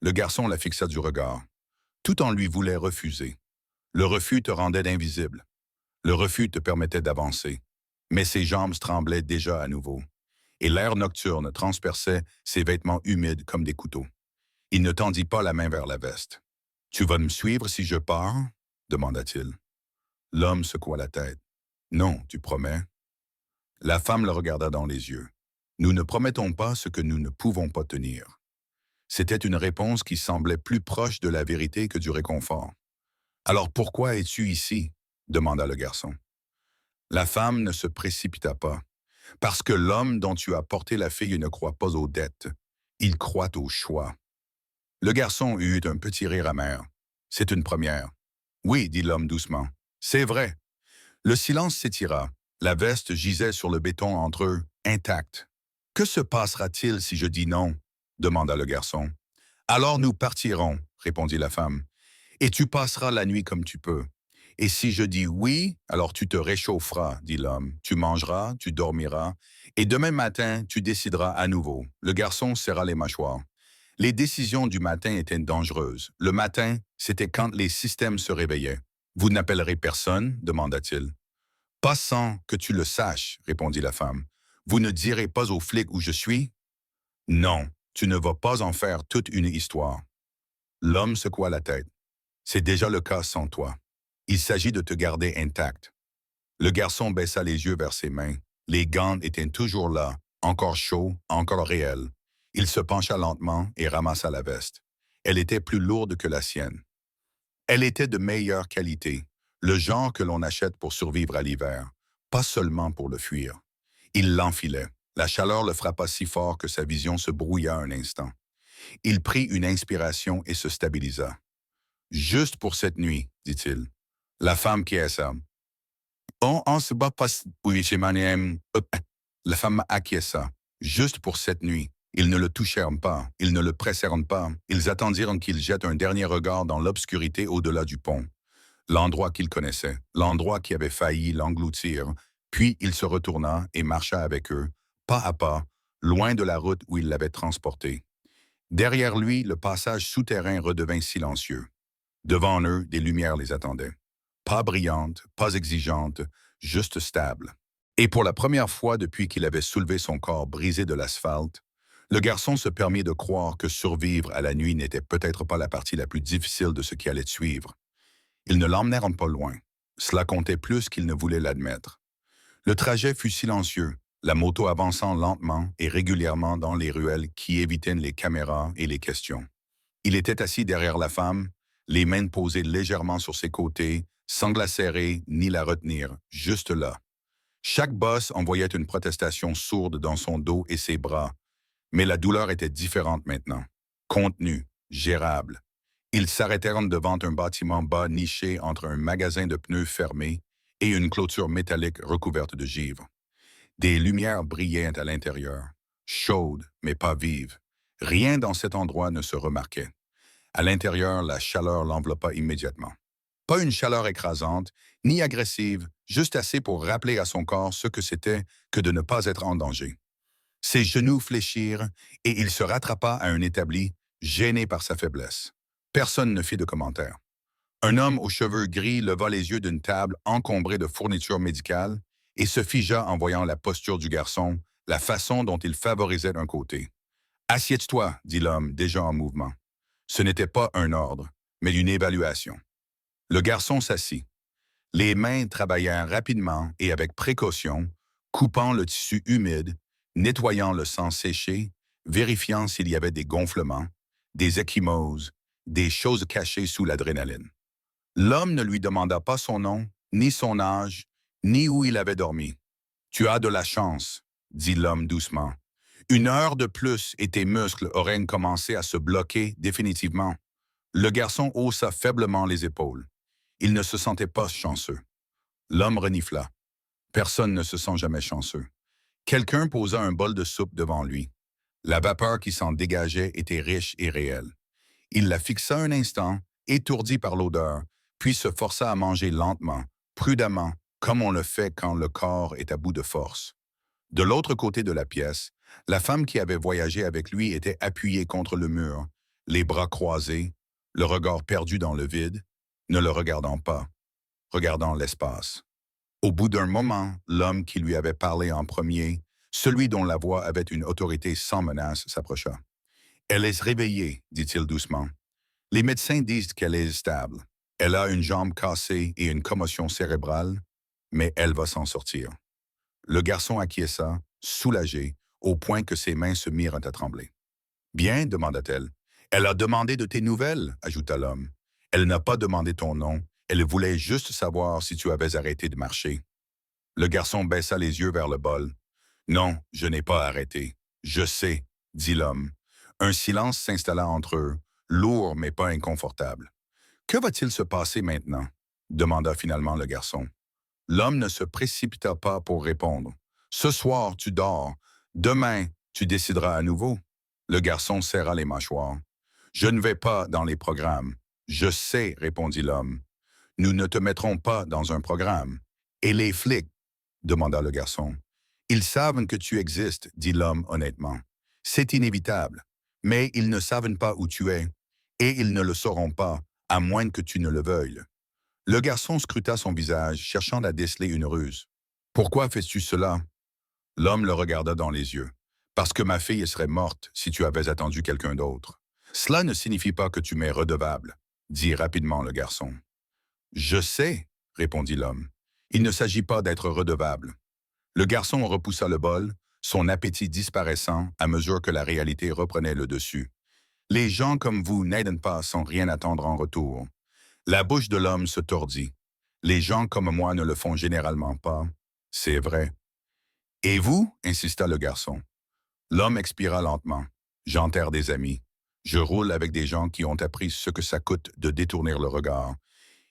Le garçon la fixa du regard. Tout en lui voulait refuser. Le refus te rendait invisible. Le refus te permettait d'avancer. Mais ses jambes tremblaient déjà à nouveau. Et l'air nocturne transperçait ses vêtements humides comme des couteaux. Il ne tendit pas la main vers la veste. « Tu vas me suivre si je pars ?» demanda-t-il. L'homme secoua la tête. « Non, tu promets ?» La femme le regarda dans les yeux. « Nous ne promettons pas ce que nous ne pouvons pas tenir. » C'était une réponse qui semblait plus proche de la vérité que du réconfort. « Alors pourquoi es-tu ici ?» demanda le garçon. La femme ne se précipita pas. « Parce que l'homme dont tu as porté la fille ne croit pas aux dettes. Il croit au choix. » Le garçon eut un petit rire amer. « C'est une première. »« Oui, » dit l'homme doucement. « C'est vrai. » Le silence s'étira. La veste gisait sur le béton entre eux, intacte. « Que se passera-t-il si je dis non ?» demanda le garçon. « Alors nous partirons, » répondit la femme. « Et tu passeras la nuit comme tu peux. Et si je dis oui, alors tu te réchaufferas, » dit l'homme. « Tu mangeras, tu dormiras, et demain matin, tu décideras à nouveau. » Le garçon serra les mâchoires. Les décisions du matin étaient dangereuses. Le matin, c'était quand les systèmes se réveillaient. « Vous n'appellerez personne ?» demanda-t-il. « Pas sans que tu le saches, » répondit la femme. « Vous ne direz pas aux flics où je suis? » « Non, tu ne vas pas en faire toute une histoire. » L'homme secoua la tête. « C'est déjà le cas sans toi. Il s'agit de te garder intact. » Le garçon baissa les yeux vers ses mains. Les gants étaient toujours là, encore chauds, encore réels. Il se pencha lentement et ramassa la veste. Elle était plus lourde que la sienne. Elle était de meilleure qualité, le genre que l'on achète pour survivre à l'hiver, pas seulement pour le fuir. Il l'enfilait. La chaleur le frappa si fort que sa vision se brouilla un instant. Il prit une inspiration et se stabilisa. « Juste pour cette nuit, dit-il. La femme qui est ça. On se bat pas. Oui, chez Manem. La femme acquiesça. Juste pour cette nuit. Ils ne le touchèrent pas, ils ne le pressèrent pas, ils attendirent qu'il jette un dernier regard dans l'obscurité au-delà du pont. L'endroit qu'il connaissait, l'endroit qui avait failli l'engloutir, puis il se retourna et marcha avec eux, pas à pas, loin de la route où il l'avait transporté. Derrière lui, le passage souterrain redevint silencieux. Devant eux, des lumières les attendaient. Pas brillantes, pas exigeantes, juste stables. Et pour la première fois depuis qu'il avait soulevé son corps brisé de l'asphalte, le garçon se permit de croire que survivre à la nuit n'était peut-être pas la partie la plus difficile de ce qui allait suivre. Ils ne l'emmenèrent pas loin. Cela comptait plus qu'il ne voulait l'admettre. Le trajet fut silencieux, la moto avançant lentement et régulièrement dans les ruelles qui évitaient les caméras et les questions. Il était assis derrière la femme, les mains posées légèrement sur ses côtés, sans la serrer ni la retenir, juste là. Chaque bosse envoyait une protestation sourde dans son dos et ses bras, mais la douleur était différente maintenant. Contenue, gérable. Ils s'arrêtèrent devant un bâtiment bas niché entre un magasin de pneus fermé et une clôture métallique recouverte de givre. Des lumières brillaient à l'intérieur, chaudes mais pas vives. Rien dans cet endroit ne se remarquait. À l'intérieur, la chaleur l'enveloppa immédiatement. Pas une chaleur écrasante, ni agressive, juste assez pour rappeler à son corps ce que c'était que de ne pas être en danger. Ses genoux fléchirent et il se rattrapa à un établi, gêné par sa faiblesse. Personne ne fit de commentaire. Un homme aux cheveux gris leva les yeux d'une table encombrée de fournitures médicales et se figea en voyant la posture du garçon, la façon dont il favorisait d'un côté. « Assieds-toi » dit l'homme, déjà en mouvement. Ce n'était pas un ordre, mais une évaluation. Le garçon s'assit. Les mains travaillèrent rapidement et avec précaution, coupant le tissu humide, nettoyant le sang séché, vérifiant s'il y avait des gonflements, des ecchymoses, des choses cachées sous l'adrénaline. L'homme ne lui demanda pas son nom, ni son âge, ni où il avait dormi. « Tu as de la chance », dit l'homme doucement. « Une heure de plus et tes muscles auraient commencé à se bloquer définitivement. » Le garçon haussa faiblement les épaules. Il ne se sentait pas chanceux. L'homme renifla. Personne ne se sent jamais chanceux. Quelqu'un posa un bol de soupe devant lui. La vapeur qui s'en dégageait était riche et réelle. Il la fixa un instant, étourdi par l'odeur, puis se força à manger lentement, prudemment, comme on le fait quand le corps est à bout de force. De l'autre côté de la pièce, la femme qui avait voyagé avec lui était appuyée contre le mur, les bras croisés, le regard perdu dans le vide, ne le regardant pas, regardant l'espace. Au bout d'un moment, l'homme qui lui avait parlé en premier, celui dont la voix avait une autorité sans menace, s'approcha. « Elle est réveillée, dit-il doucement. Les médecins disent qu'elle est stable. Elle a une jambe cassée et une commotion cérébrale, mais elle va s'en sortir. » Le garçon acquiesça, soulagé, au point que ses mains se mirent à trembler. « Bien, demanda-t-elle. « Elle a demandé de tes nouvelles, ajouta l'homme. Elle n'a pas demandé ton nom, elle voulait juste savoir si tu avais arrêté de marcher. » Le garçon baissa les yeux vers le bol. « Non, je n'ai pas arrêté. Je sais, dit l'homme. Un silence s'installa entre eux, lourd mais pas inconfortable. « Que va-t-il se passer maintenant ?» demanda finalement le garçon. L'homme ne se précipita pas pour répondre. « Ce soir, tu dors. Demain, tu décideras à nouveau. » Le garçon serra les mâchoires. « Je ne vais pas dans les programmes. »« Je sais, répondit l'homme. « Nous ne te mettrons pas dans un programme. »« Et les flics ?» demanda le garçon. « Ils savent que tu existes, dit l'homme honnêtement. C'est inévitable. Mais ils ne savent pas où tu es. Et ils ne le sauront pas, à moins que tu ne le veuilles. » Le garçon scruta son visage, cherchant à déceler une ruse. « Pourquoi fais-tu cela ?» L'homme le regarda dans les yeux. « Parce que ma fille serait morte si tu avais attendu quelqu'un d'autre. »« Cela ne signifie pas que tu m'es redevable, » dit rapidement le garçon. « Je sais, » répondit l'homme. « Il ne s'agit pas d'être redevable. » Le garçon repoussa le bol, son appétit disparaissant à mesure que la réalité reprenait le dessus. « Les gens comme vous n'aident pas sans rien attendre en retour. » La bouche de l'homme se tordit. « Les gens comme moi ne le font généralement pas. C'est vrai. »« Et vous ?» insista le garçon. L'homme expira lentement. « J'enterre des amis. Je roule avec des gens qui ont appris ce que ça coûte de détourner le regard.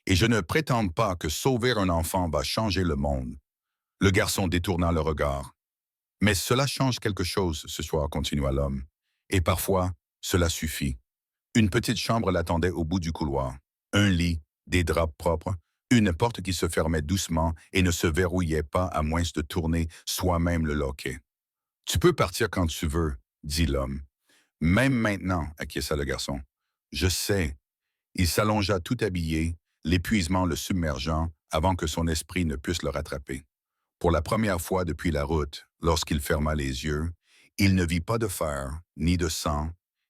Et je ne prétends pas que sauver un enfant va changer le monde. Le garçon détourna le regard. Mais cela change quelque chose ce soir, continua l'homme. Et parfois, cela suffit. Une petite chambre l'attendait au bout du couloir. Un lit, des draps propres, une porte qui se fermait doucement et ne se verrouillait pas à moins de tourner soi-même le loquet. Tu peux partir quand tu veux, dit l'homme. Même maintenant, acquiesça le garçon. Je sais. Il s'allongea tout habillé, l'épuisement le submergeant avant que son esprit ne puisse le rattraper. Pour la première fois depuis la route, lorsqu'il ferma les yeux, il ne vit pas de fer, ni de sang,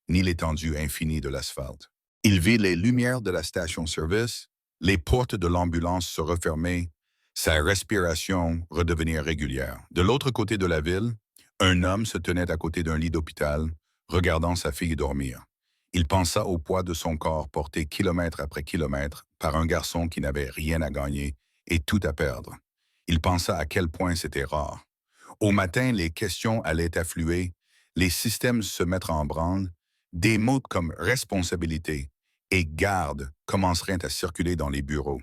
ni l'étendue infinie de l'asphalte. Il vit les lumières de la station-service, les portes de l'ambulance se refermer, sa respiration redevenir régulière. De l'autre côté de la ville, un homme se tenait à côté d'un lit d'hôpital, regardant sa fille dormir. Il pensa au poids de son corps porté kilomètre après kilomètre par un garçon qui n'avait rien à gagner et tout à perdre. Il pensa à quel point c'était rare. Au matin, les questions allaient affluer, les systèmes se mettre en branle, des mots comme responsabilité et garde commenceraient à circuler dans les bureaux.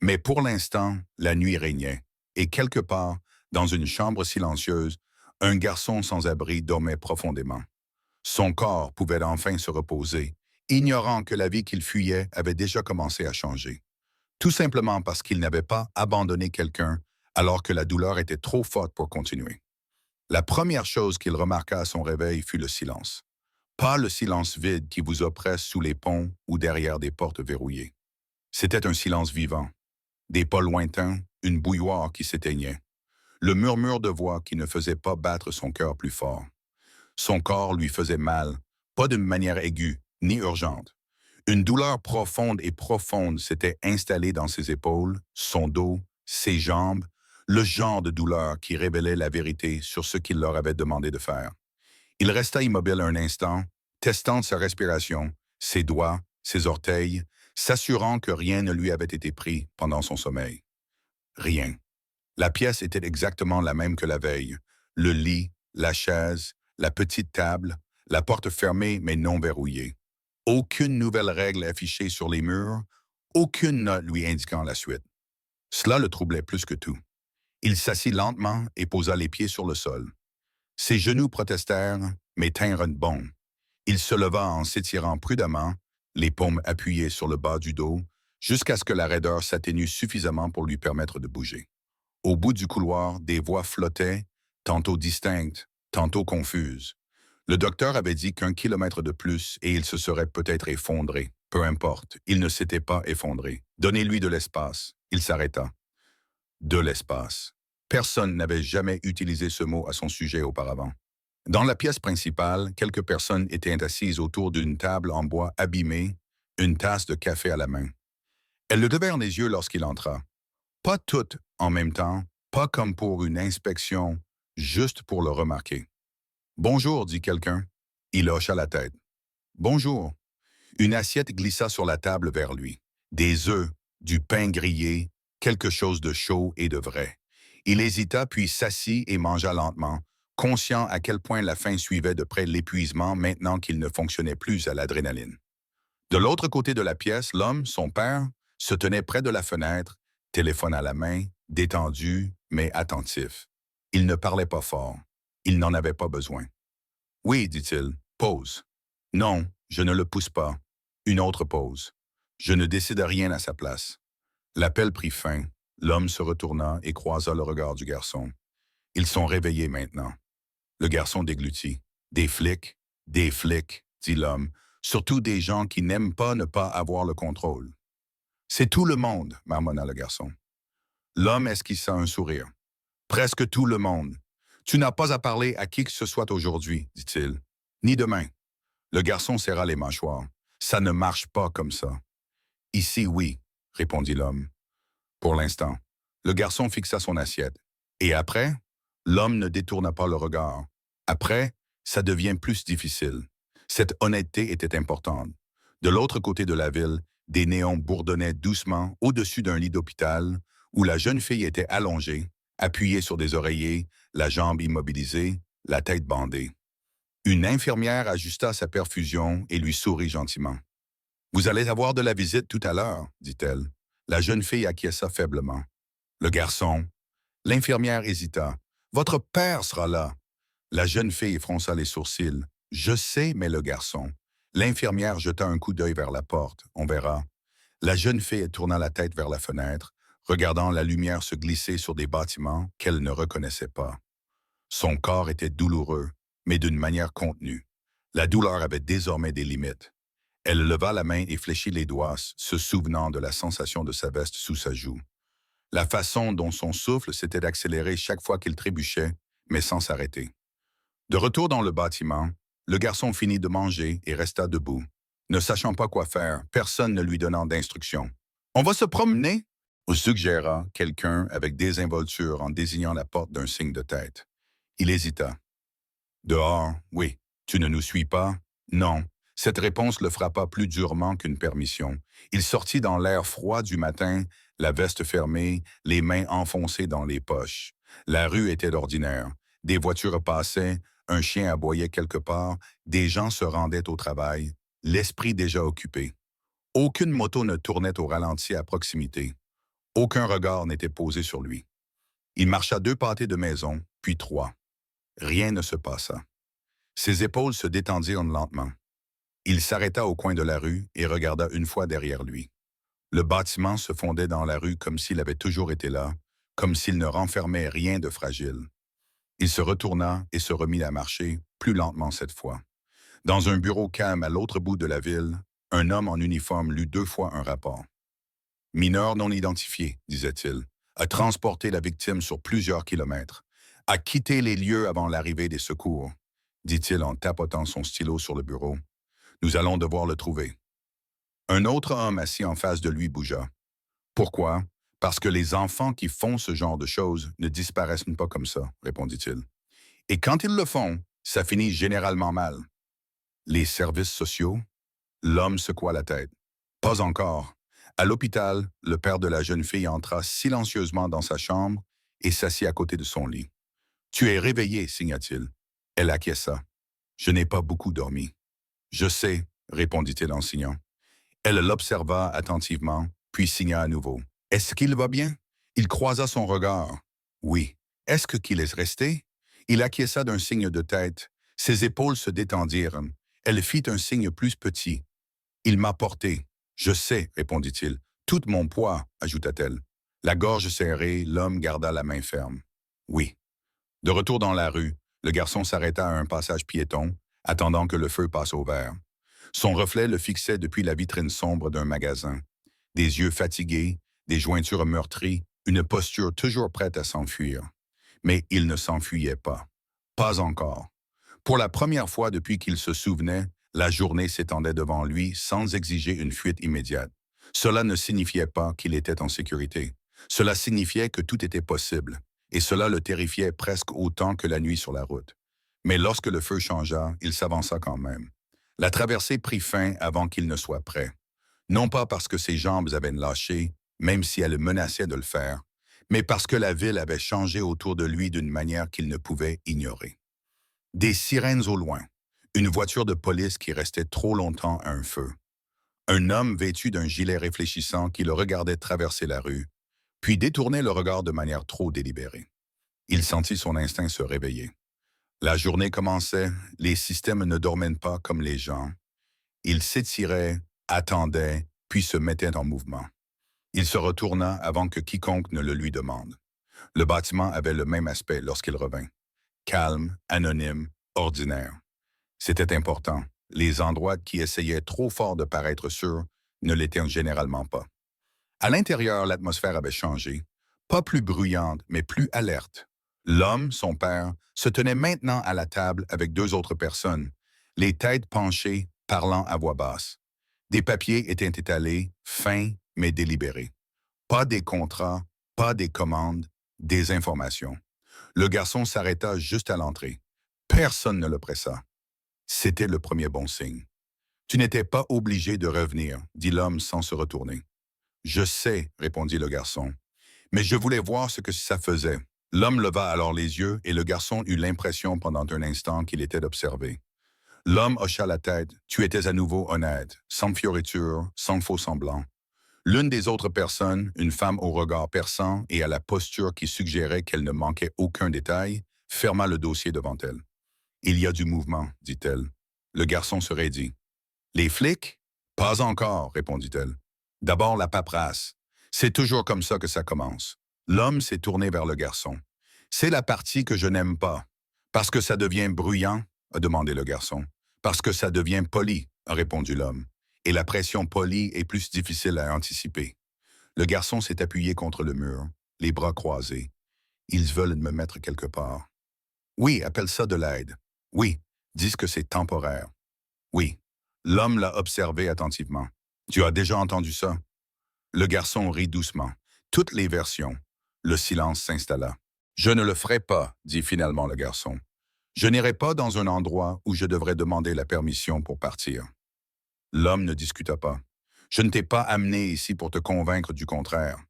Mais pour l'instant, la nuit régnait, et quelque part, dans une chambre silencieuse, un garçon sans abri dormait profondément. Son corps pouvait enfin se reposer, ignorant que la vie qu'il fuyait avait déjà commencé à changer. Tout simplement parce qu'il n'avait pas abandonné quelqu'un alors que la douleur était trop forte pour continuer. La première chose qu'il remarqua à son réveil fut le silence. Pas le silence vide qui vous oppresse sous les ponts ou derrière des portes verrouillées. C'était un silence vivant. Des pas lointains, une bouilloire qui s'éteignait. Le murmure de voix qui ne faisait pas battre son cœur plus fort. Son corps lui faisait mal, pas d'une manière aiguë, ni urgente. Une douleur profonde s'était installée dans ses épaules, son dos, ses jambes, le genre de douleur qui révélait la vérité sur ce qu'il leur avait demandé de faire. Il resta immobile un instant, testant sa respiration, ses doigts, ses orteils, s'assurant que rien ne lui avait été pris pendant son sommeil. Rien. La pièce était exactement la même que la veille. Le lit, la chaise, la petite table, la porte fermée mais non verrouillée. Aucune nouvelle règle affichée sur les murs, aucune note lui indiquant la suite. Cela le troublait plus que tout. Il s'assit lentement et posa les pieds sur le sol. Ses genoux protestèrent, mais tinrent bon. Il se leva en s'étirant prudemment, les paumes appuyées sur le bas du dos, jusqu'à ce que la raideur s'atténue suffisamment pour lui permettre de bouger. Au bout du couloir, des voix flottaient, tantôt distinctes, tantôt confuses. Le docteur avait dit qu'1 kilomètre de plus et il se serait peut-être effondré. Peu importe, il ne s'était pas effondré. Donnez-lui de l'espace. Il s'arrêta. De l'espace. Personne n'avait jamais utilisé ce mot à son sujet auparavant. Dans la pièce principale, quelques personnes étaient assises autour d'une table en bois abîmée, une tasse de café à la main. Elles le devèrent les yeux lorsqu'il entra. Pas toutes en même temps, pas comme pour une inspection, juste pour le remarquer. « Bonjour », dit quelqu'un. Il hocha la tête. « Bonjour ». Une assiette glissa sur la table vers lui. Des œufs, du pain grillé, quelque chose de chaud et de vrai. Il hésita puis s'assit et mangea lentement, conscient à quel point la faim suivait de près l'épuisement maintenant qu'il ne fonctionnait plus à l'adrénaline. De l'autre côté de la pièce, l'homme, son père, se tenait près de la fenêtre, téléphone à la main, détendu, mais attentif. Il ne parlait pas fort. Il n'en avait pas besoin. « Oui, dit-il, pause. »« Non, je ne le pousse pas. » Une autre pause. « Je ne décide rien à sa place. » L'appel prit fin. L'homme se retourna et croisa le regard du garçon. « Ils sont réveillés maintenant. » Le garçon déglutit. « Des flics, dit l'homme, surtout des gens qui n'aiment pas ne pas avoir le contrôle. »« C'est tout le monde, marmonna le garçon. L'homme esquissa un sourire. « Presque tout le monde. Tu n'as pas à parler à qui que ce soit aujourd'hui, dit-il. Ni demain. » Le garçon serra les mâchoires. « Ça ne marche pas comme ça. »« Ici, oui, » répondit l'homme. Pour l'instant, le garçon fixa son assiette. Et après, l'homme ne détourna pas le regard. Après, ça devient plus difficile. Cette honnêteté était importante. De l'autre côté de la ville, des néons bourdonnaient doucement au-dessus d'un lit d'hôpital où la jeune fille était allongée, appuyée sur des oreillers, la jambe immobilisée, la tête bandée. Une infirmière ajusta sa perfusion et lui sourit gentiment. « Vous allez avoir de la visite tout à l'heure, dit-elle. La jeune fille acquiesça faiblement. Le garçon. L'infirmière hésita. Votre père sera là. La jeune fille fronça les sourcils. Je sais, mais le garçon. L'infirmière jeta un coup d'œil vers la porte. On verra. La jeune fille tourna la tête vers la fenêtre, regardant la lumière se glisser sur des bâtiments qu'elle ne reconnaissait pas. Son corps était douloureux, mais d'une manière contenue. La douleur avait désormais des limites. Elle leva la main et fléchit les doigts, se souvenant de la sensation de sa veste sous sa joue. La façon dont son souffle s'était accéléré chaque fois qu'il trébuchait, mais sans s'arrêter. De retour dans le bâtiment, le garçon finit de manger et resta debout. Ne sachant pas quoi faire, personne ne lui donnant d'instructions. « On va se promener ?» suggéra quelqu'un avec désinvolture en désignant la porte d'un signe de tête. Il hésita. « Dehors, oui. Tu ne nous suis pas? » « Non. » Cette réponse le frappa plus durement qu'une permission. Il sortit dans l'air froid du matin, la veste fermée, les mains enfoncées dans les poches. La rue était ordinaire. Des voitures passaient, un chien aboyait quelque part, des gens se rendaient au travail, l'esprit déjà occupé. Aucune moto ne tournait au ralenti à proximité. Aucun regard n'était posé sur lui. Il marcha 2 pâtés de maison, puis 3. Rien ne se passa. Ses épaules se détendirent lentement. Il s'arrêta au coin de la rue et regarda une fois derrière lui. Le bâtiment se fondait dans la rue comme s'il avait toujours été là, comme s'il ne renfermait rien de fragile. Il se retourna et se remit à marcher, plus lentement cette fois. Dans un bureau calme à l'autre bout de la ville, un homme en uniforme lut 2 fois un rapport. « Mineur non identifié », disait-il, a transporté la victime sur plusieurs kilomètres, a quitté les lieux avant l'arrivée des secours, dit-il en tapotant son stylo sur le bureau. « Nous allons devoir le trouver. » Un autre homme assis en face de lui bougea. « Pourquoi? Parce que les enfants qui font ce genre de choses ne disparaissent pas comme ça, répondit-il. Et quand ils le font, ça finit généralement mal. Les services sociaux? L'homme secoua la tête. Pas encore. À l'hôpital, le père de la jeune fille entra silencieusement dans sa chambre et s'assit à côté de son lit. Tu es réveillée, signa-t-il. Elle acquiesça. Je n'ai pas beaucoup dormi. Je sais, répondit-il en signant. Elle l'observa attentivement, puis signa à nouveau. Est-ce qu'il va bien? Il croisa son regard. Oui. Est-ce qu'il est resté? Il acquiesça d'un signe de tête. Ses épaules se détendirent. Elle fit un signe plus petit. Il m'a porté. Je sais, répondit-il. Tout mon poids, ajouta-t-elle. La gorge serrée, l'homme garda la main ferme. Oui. De retour dans la rue, le garçon s'arrêta à un passage piéton, attendant que le feu passe au vert. Son reflet le fixait depuis la vitrine sombre d'un magasin. Des yeux fatigués, des jointures meurtries, une posture toujours prête à s'enfuir. Mais il ne s'enfuyait pas. Pas encore. Pour la première fois depuis qu'il se souvenait, la journée s'étendait devant lui sans exiger une fuite immédiate. Cela ne signifiait pas qu'il était en sécurité. Cela signifiait que tout était possible, et cela le terrifiait presque autant que la nuit sur la route. Mais lorsque le feu changea, il s'avança quand même. La traversée prit fin avant qu'il ne soit prêt. Non pas parce que ses jambes avaient lâché, même si elles menaçaient de le faire, mais parce que la ville avait changé autour de lui d'une manière qu'il ne pouvait ignorer. Des sirènes au loin, une voiture de police qui restait trop longtemps à un feu, un homme vêtu d'un gilet réfléchissant qui le regardait traverser la rue, puis détournait le regard de manière trop délibérée. Il sentit son instinct se réveiller. La journée commençait, les systèmes ne dormaient pas comme les gens. Il s'étirait, attendait, puis se mettait en mouvement. Il se retourna avant que quiconque ne le lui demande. Le bâtiment avait le même aspect lorsqu'il revint. Calme, anonyme, ordinaire. C'était important. Les endroits qui essayaient trop fort de paraître sûrs ne l'étaient généralement pas. À l'intérieur, l'atmosphère avait changé. Pas plus bruyante, mais plus alerte. L'homme, son père, se tenait maintenant à la table avec 2 autres personnes, les têtes penchées, parlant à voix basse. Des papiers étaient étalés, fins mais délibérés. Pas des contrats, pas des commandes, des informations. Le garçon s'arrêta juste à l'entrée. Personne ne le pressa. C'était le premier bon signe. « Tu n'étais pas obligé de revenir », dit l'homme sans se retourner. « Je sais », répondit le garçon, « mais je voulais voir ce que ça faisait. » L'homme leva alors les yeux et le garçon eut l'impression pendant un instant qu'il était observé. L'homme hocha la tête. « Tu étais à nouveau honnête, sans fioriture, sans faux semblant. » L'une des autres personnes, une femme au regard perçant et à la posture qui suggérait qu'elle ne manquait aucun détail, ferma le dossier devant elle. Il y a du mouvement, dit-elle. Le garçon se raidit. Les flics? Pas encore, répondit-elle. D'abord la paperasse. C'est toujours comme ça que ça commence. L'homme s'est tourné vers le garçon. C'est la partie que je n'aime pas. Parce que ça devient bruyant, a demandé le garçon. Parce que ça devient poli, a répondu l'homme. Et la pression polie est plus difficile à anticiper. Le garçon s'est appuyé contre le mur, les bras croisés. Ils veulent me mettre quelque part. Oui, appelle ça de l'aide. Oui, disent que c'est temporaire. Oui. L'homme l'a observé attentivement. Tu as déjà entendu ça? Le garçon rit doucement. Toutes les versions. Le silence s'installa. Je ne le ferai pas, dit finalement le garçon. Je n'irai pas dans un endroit où je devrais demander la permission pour partir. L'homme ne discuta pas. Je ne t'ai pas amené ici pour te convaincre du contraire.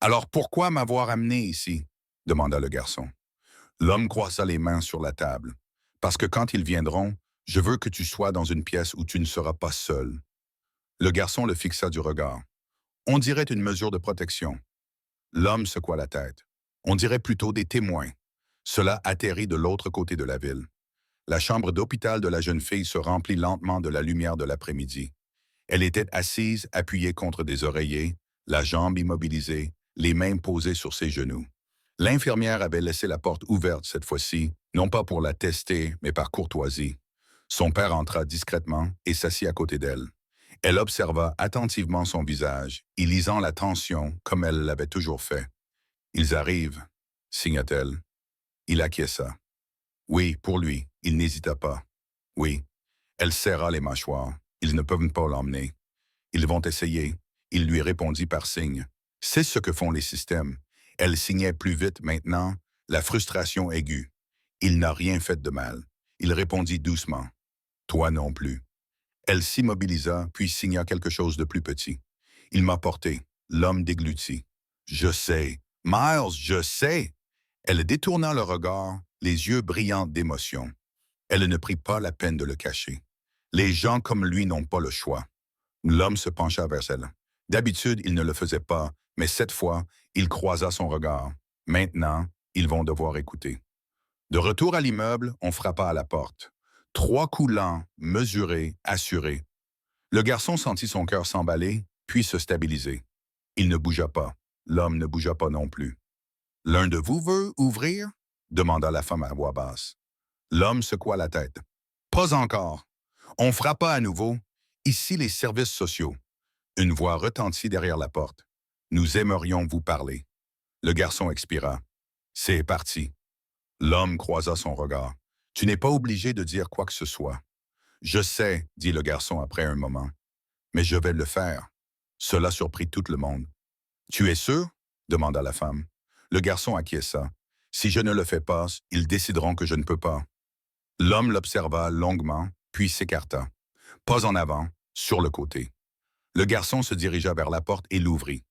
Alors pourquoi m'avoir amené ici? Demanda le garçon. L'homme croisa les mains sur la table. Parce que quand ils viendront, je veux que tu sois dans une pièce où tu ne seras pas seul. Le garçon le fixa du regard. On dirait une mesure de protection. L'homme secoua la tête. On dirait plutôt des témoins. Cela atterrit de l'autre côté de la ville. La chambre d'hôpital de la jeune fille se remplit lentement de la lumière de l'après-midi. Elle était assise, appuyée contre des oreillers, la jambe immobilisée, les mains posées sur ses genoux. L'infirmière avait laissé la porte ouverte cette fois-ci, non pas pour la tester, mais par courtoisie. Son père entra discrètement et s'assit à côté d'elle. Elle observa attentivement son visage, y lisant la tension comme elle l'avait toujours fait. « Ils arrivent », signa-t-elle. Il acquiesça. Oui, pour lui, il n'hésita pas. Oui. Elle serra les mâchoires. Ils ne peuvent pas l'emmener. Ils vont essayer. Il lui répondit par signe. C'est ce que font les systèmes. Elle signait plus vite maintenant, la frustration aiguë. Il n'a rien fait de mal. Il répondit doucement. Toi non plus. Elle s'immobilisa, puis signa quelque chose de plus petit. Il m'a porté. L'homme déglutit. Je sais. Miles, je sais. Elle détourna le regard, les yeux brillants d'émotion. Elle ne prit pas la peine de le cacher. Les gens comme lui n'ont pas le choix. L'homme se pencha vers elle. D'habitude, il ne le faisait pas, mais cette fois, il croisa son regard. Maintenant, ils vont devoir écouter. De retour à l'immeuble, on frappa à la porte. 3 coups lents, mesurés, assurés. Le garçon sentit son cœur s'emballer, puis se stabiliser. Il ne bougea pas. L'homme ne bougea pas non plus. « L'un de vous veut ouvrir ?» demanda la femme à voix basse. L'homme secoua la tête. « Pas encore. On frappa à nouveau. Ici les services sociaux. » Une voix retentit derrière la porte. « Nous aimerions vous parler. » Le garçon expira. « C'est parti. » L'homme croisa son regard. « Tu n'es pas obligé de dire quoi que ce soit. »« Je sais, » dit le garçon après un moment. « Mais je vais le faire. » Cela surprit tout le monde. « Tu es sûr? » demanda la femme. Le garçon acquiesça. « Si je ne le fais pas, ils décideront que je ne peux pas. » L'homme l'observa longuement, puis s'écarta. Pas en avant, sur le côté. Le garçon se dirigea vers la porte et l'ouvrit.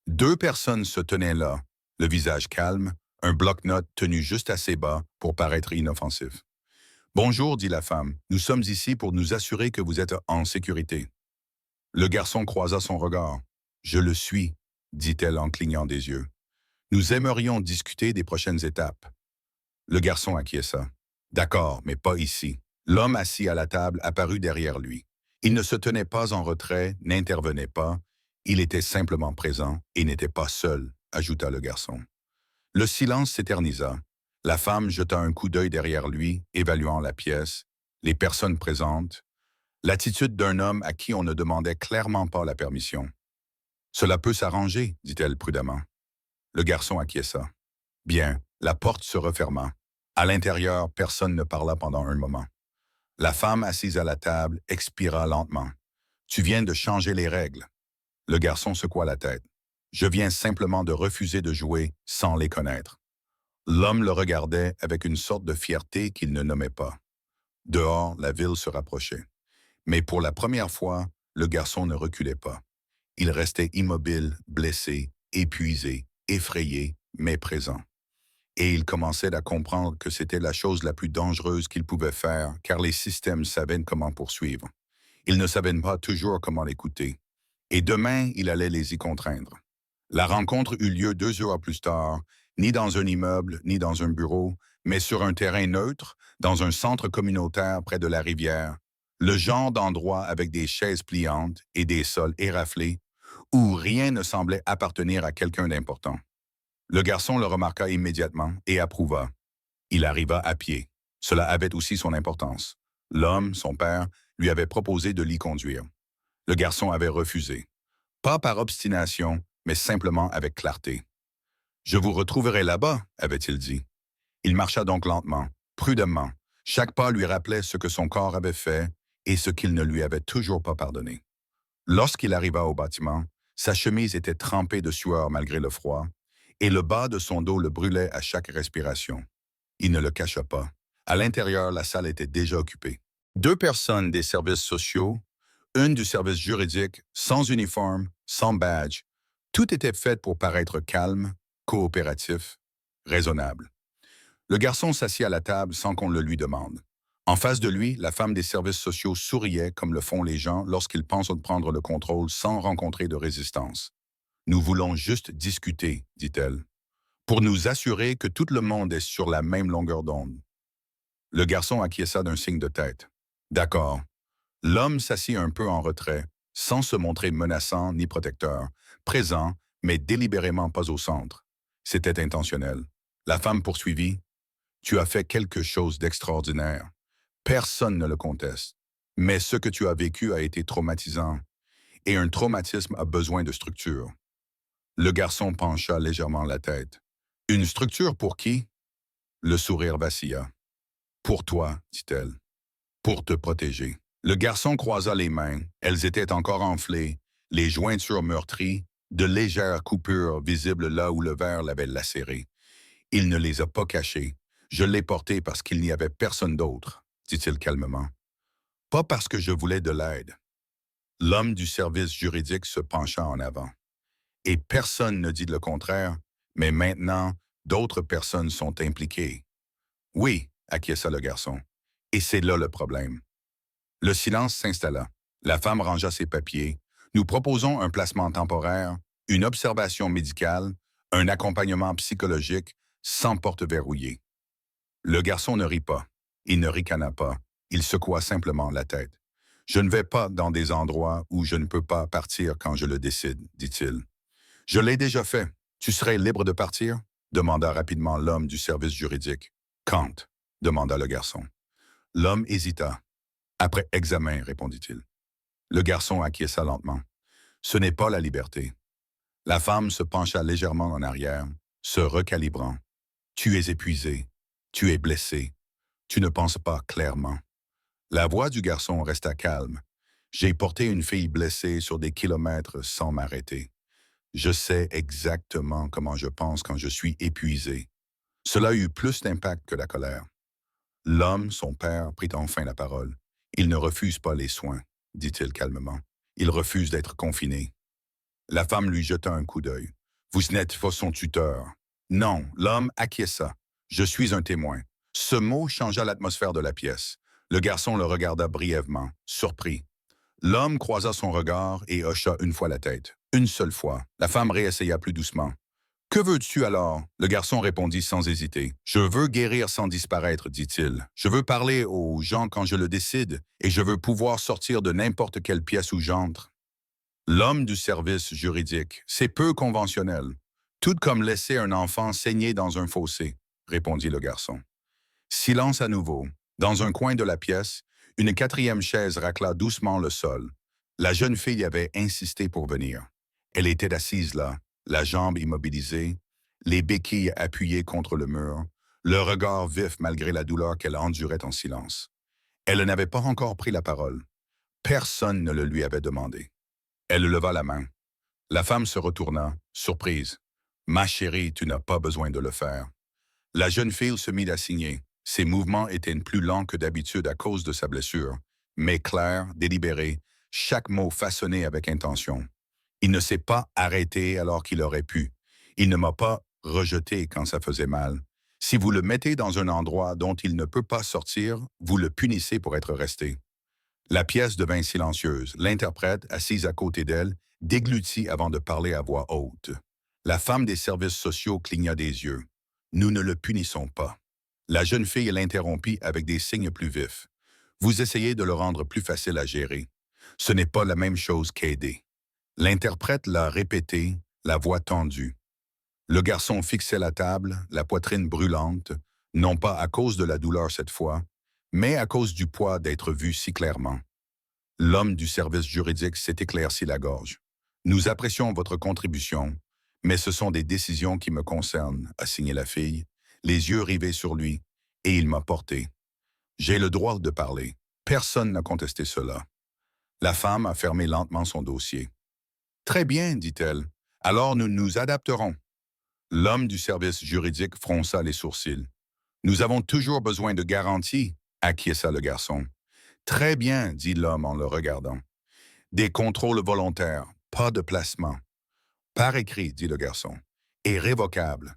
2 personnes se tenaient là, le visage calme, un bloc-notes tenu juste assez bas pour paraître inoffensif. « Bonjour, dit la femme, nous sommes ici pour nous assurer que vous êtes en sécurité. » Le garçon croisa son regard. « Je le suis, » dit-elle en clignant des yeux. « Nous aimerions discuter des prochaines étapes. » Le garçon acquiesça. « D'accord, mais pas ici. » L'homme assis à la table apparut derrière lui. Il ne se tenait pas en retrait, n'intervenait pas. Il était simplement présent et n'était pas seul, ajouta le garçon. Le silence s'éternisa. La femme jeta un coup d'œil derrière lui, évaluant la pièce, les personnes présentes, l'attitude d'un homme à qui on ne demandait clairement pas la permission. « Cela peut s'arranger, dit-elle prudemment. Le garçon acquiesça. Bien, la porte se referma. À l'intérieur, personne ne parla pendant un moment. La femme assise à la table expira lentement. « Tu viens de changer les règles. » Le garçon secoua la tête. « Je viens simplement de refuser de jouer sans les connaître. » L'homme le regardait avec une sorte de fierté qu'il ne nommait pas. Dehors, la ville se rapprochait. Mais pour la première fois, le garçon ne reculait pas. Il restait immobile, blessé, épuisé, effrayé, mais présent. Et il commençait à comprendre que c'était la chose la plus dangereuse qu'il pouvait faire, car les systèmes savaient comment poursuivre. Ils ne savaient pas toujours comment l'écouter. Et demain, il allait les y contraindre. La rencontre eut lieu 2 heures plus tard, ni dans un immeuble, ni dans un bureau, mais sur un terrain neutre, dans un centre communautaire près de la rivière, le genre d'endroit avec des chaises pliantes et des sols éraflés, où rien ne semblait appartenir à quelqu'un d'important. Le garçon le remarqua immédiatement et approuva. Il arriva à pied. Cela avait aussi son importance. L'homme, son père, lui avait proposé de l'y conduire. Le garçon avait refusé. Pas par obstination, mais simplement avec clarté. « Je vous retrouverai là-bas », avait-il dit. Il marcha donc lentement, prudemment. Chaque pas lui rappelait ce que son corps avait fait et ce qu'il ne lui avait toujours pas pardonné. Lorsqu'il arriva au bâtiment, sa chemise était trempée de sueur malgré le froid, et le bas de son dos le brûlait à chaque respiration. Il ne le cacha pas. À l'intérieur, la salle était déjà occupée. 2 personnes des services sociaux, une du service juridique, sans uniforme, sans badge. Tout était fait pour paraître calme, coopératif, raisonnable. Le garçon s'assit à la table sans qu'on le lui demande. En face de lui, la femme des services sociaux souriait comme le font les gens lorsqu'ils pensent prendre le contrôle sans rencontrer de résistance. « Nous voulons juste discuter », dit-elle, « pour nous assurer que tout le monde est sur la même longueur d'onde. » Le garçon acquiesça d'un signe de tête. « D'accord. » L'homme s'assit un peu en retrait, sans se montrer menaçant ni protecteur, présent, mais délibérément pas au centre. C'était intentionnel. La femme poursuivit. « Tu as fait quelque chose d'extraordinaire. Personne ne le conteste. Mais ce que tu as vécu a été traumatisant, et un traumatisme a besoin de structure. » Le garçon pencha légèrement la tête. « Une structure pour qui? » Le sourire vacilla. « Pour toi, dit-elle. Pour te protéger. » Le garçon croisa les mains. Elles étaient encore enflées, les jointures meurtries, de légères coupures visibles là où le verre l'avait lacéré. Il ne les a pas cachées. Je l'ai porté parce qu'il n'y avait personne d'autre, dit-il calmement. Pas parce que je voulais de l'aide. L'homme du service juridique se pencha en avant. Et personne ne dit le contraire, mais maintenant, d'autres personnes sont impliquées. Oui, acquiesça le garçon. Et c'est là le problème. Le silence s'installa. La femme rangea ses papiers. Nous proposons un placement temporaire, une observation médicale, un accompagnement psychologique sans porte verrouillée. Le garçon ne rit pas. Il ne ricana pas. Il secoua simplement la tête. « Je ne vais pas dans des endroits où je ne peux pas partir quand je le décide, dit-il. « Je l'ai déjà fait. Tu serais libre de partir? » demanda rapidement l'homme du service juridique. « Quand? » demanda le garçon. L'homme hésita. « Après examen, répondit-il. » Le garçon acquiesça lentement. « Ce n'est pas la liberté. » La femme se pencha légèrement en arrière, se recalibrant. « Tu es épuisé. Tu es blessé. Tu ne penses pas clairement. » La voix du garçon resta calme. « J'ai porté une fille blessée sur des kilomètres sans m'arrêter. Je sais exactement comment je pense quand je suis épuisé. » Cela eut plus d'impact que la colère. L'homme, son père, prit enfin la parole. « Il ne refuse pas les soins, dit-il calmement. Il refuse d'être confiné. » La femme lui jeta un coup d'œil. « Vous n'êtes pas son tuteur. » Non, l'homme acquiesça. « Je suis un témoin. » Ce mot changea l'atmosphère de la pièce. Le garçon le regarda brièvement, surpris. L'homme croisa son regard et hocha une fois la tête. Une seule fois. La femme réessaya plus doucement. « Que veux-tu alors ?» Le garçon répondit sans hésiter. « Je veux guérir sans disparaître, dit-il. Je veux parler aux gens quand je le décide, et je veux pouvoir sortir de n'importe quelle pièce où j'entre. » L'homme du service juridique, c'est peu conventionnel. Tout comme laisser un enfant saigner dans un fossé, répondit le garçon. Silence à nouveau. Dans un coin de la pièce, une quatrième chaise racla doucement le sol. La jeune fille avait insisté pour venir. Elle était assise là, la jambe immobilisée, les béquilles appuyées contre le mur, le regard vif malgré la douleur qu'elle endurait en silence. Elle n'avait pas encore pris la parole. Personne ne le lui avait demandé. Elle leva la main. La femme se retourna, surprise. « Ma chérie, tu n'as pas besoin de le faire. » La jeune fille se mit à signer. Ses mouvements étaient plus lents que d'habitude à cause de sa blessure, mais clairs, délibérés, chaque mot façonné avec intention. Il ne s'est pas arrêté alors qu'il aurait pu. Il ne m'a pas rejeté quand ça faisait mal. Si vous le mettez dans un endroit dont il ne peut pas sortir, vous le punissez pour être resté. La pièce devint silencieuse. L'interprète, assise à côté d'elle, déglutit avant de parler à voix haute. La femme des services sociaux cligna des yeux. Nous ne le punissons pas. La jeune fille l'interrompit avec des signes plus vifs. Vous essayez de le rendre plus facile à gérer. Ce n'est pas la même chose qu'aider. L'interprète l'a répété, la voix tendue. Le garçon fixait la table, la poitrine brûlante, non pas à cause de la douleur cette fois, mais à cause du poids d'être vu si clairement. L'homme du service juridique s'est éclairci la gorge. Nous apprécions votre contribution, mais ce sont des décisions qui me concernent, a signé la fille, les yeux rivés sur lui, et il m'a porté. J'ai le droit de parler. Personne n'a contesté cela. La femme a fermé lentement son dossier. Très bien, dit-elle. Alors nous nous adapterons. L'homme du service juridique fronça les sourcils. Nous avons toujours besoin de garanties, acquiesça le garçon. Très bien, dit l'homme en le regardant. Des contrôles volontaires, pas de placement. Par écrit, dit le garçon. Et révocable.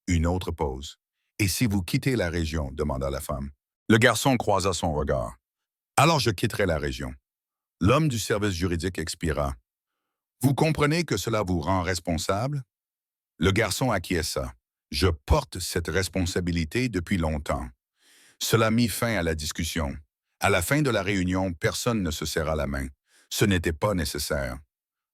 Une autre pause. Et si vous quittez la région, demanda la femme. Le garçon croisa son regard. Alors je quitterai la région. L'homme du service juridique expira. Vous comprenez que cela vous rend responsable? Le garçon acquiesça. Je porte cette responsabilité depuis longtemps. Cela mit fin à la discussion. À la fin de la réunion, personne ne se serra la main. Ce n'était pas nécessaire.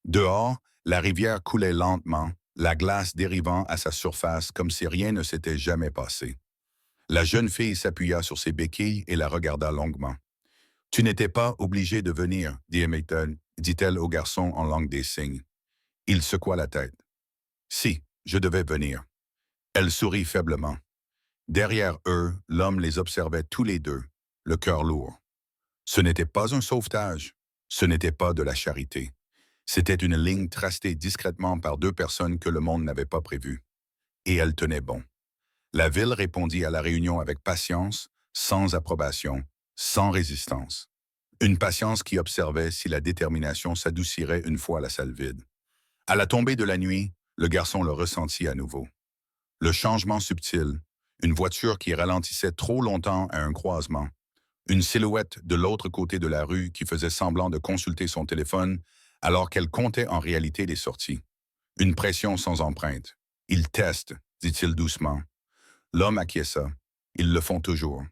Dehors, la rivière coulait lentement, la glace dérivant à sa surface comme si rien ne s'était jamais passé. La jeune fille s'appuya sur ses béquilles et la regarda longuement. « Tu n'étais pas obligé de venir, dit-elle au garçon en langue des signes. Il secoua la tête. « Si, je devais venir. » Elle sourit faiblement. Derrière eux, l'homme les observait tous les deux, le cœur lourd. Ce n'était pas un sauvetage, ce n'était pas de la charité. C'était une ligne tracée discrètement par deux personnes que le monde n'avait pas prévues. Et elle tenait bon. La ville répondit à la réunion avec patience, sans approbation, sans résistance. Une patience qui observait si la détermination s'adoucirait une fois la salle vide. À la tombée de la nuit, le garçon le ressentit à nouveau. Le changement subtil, une voiture qui ralentissait trop longtemps à un croisement, une silhouette de l'autre côté de la rue qui faisait semblant de consulter son téléphone alors qu'elle comptait en réalité les sorties. Une pression sans empreinte. « Ils testent », dit-il doucement. L'homme acquiesça. Ils le font toujours.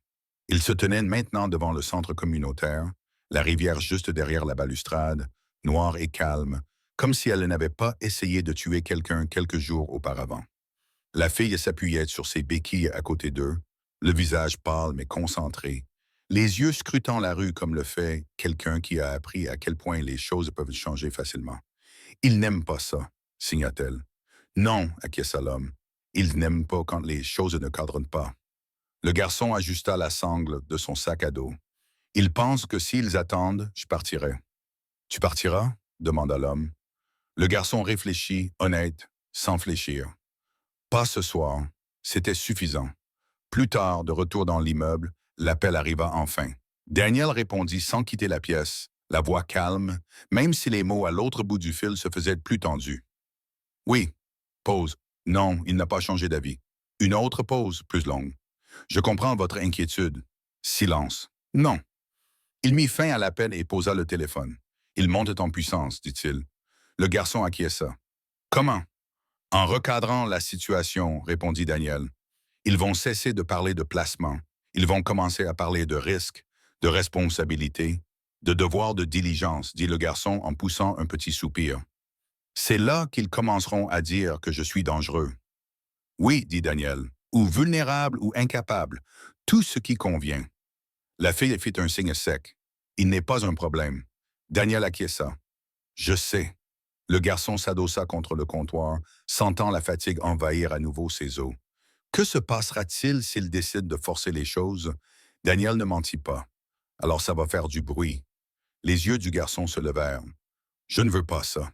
Ils se tenaient maintenant devant le centre communautaire, la rivière juste derrière la balustrade, noire et calme, comme si elle n'avait pas essayé de tuer quelqu'un quelques jours auparavant. La fille s'appuyait sur ses béquilles à côté d'eux, le visage pâle mais concentré, les yeux scrutant la rue comme le fait quelqu'un qui a appris à quel point les choses peuvent changer facilement. « Ils n'aiment pas ça », signa-t-elle. « Non », acquiesça l'homme. « Ils n'aiment pas quand les choses ne cadrent pas. » Le garçon ajusta la sangle de son sac à dos. « Ils pensent que s'ils attendent, je partirai. »« Tu partiras » demanda l'homme. Le garçon réfléchit, honnête, sans fléchir. « Pas ce soir. » C'était suffisant. Plus tard, de retour dans l'immeuble, l'appel arriva enfin. Daniel répondit sans quitter la pièce, la voix calme, même si les mots à l'autre bout du fil se faisaient plus tendus. « Oui. » Pause. « Non, il n'a pas changé d'avis. » Une autre pause, plus longue. « Je comprends votre inquiétude. » Silence. « Non. » Il mit fin à l'appel et posa le téléphone. « Il monte en puissance, dit-il. » Le garçon acquiesça. « Comment? » « En recadrant la situation, répondit Daniel. Ils vont cesser de parler de placement. Ils vont commencer à parler de risque, de responsabilité, de devoir de diligence, dit le garçon en poussant un petit soupir. C'est là qu'ils commenceront à dire que je suis dangereux. Oui, dit Daniel, ou vulnérable ou incapable, tout ce qui convient. La fille fit un signe sec. Il n'est pas un problème. Daniel acquiesça. Je sais. Le garçon s'adossa contre le comptoir, sentant la fatigue envahir à nouveau ses os. Que se passera-t-il s'il décide de forcer les choses? Daniel ne mentit pas. Alors ça va faire du bruit. Les yeux du garçon se levèrent. Je ne veux pas ça.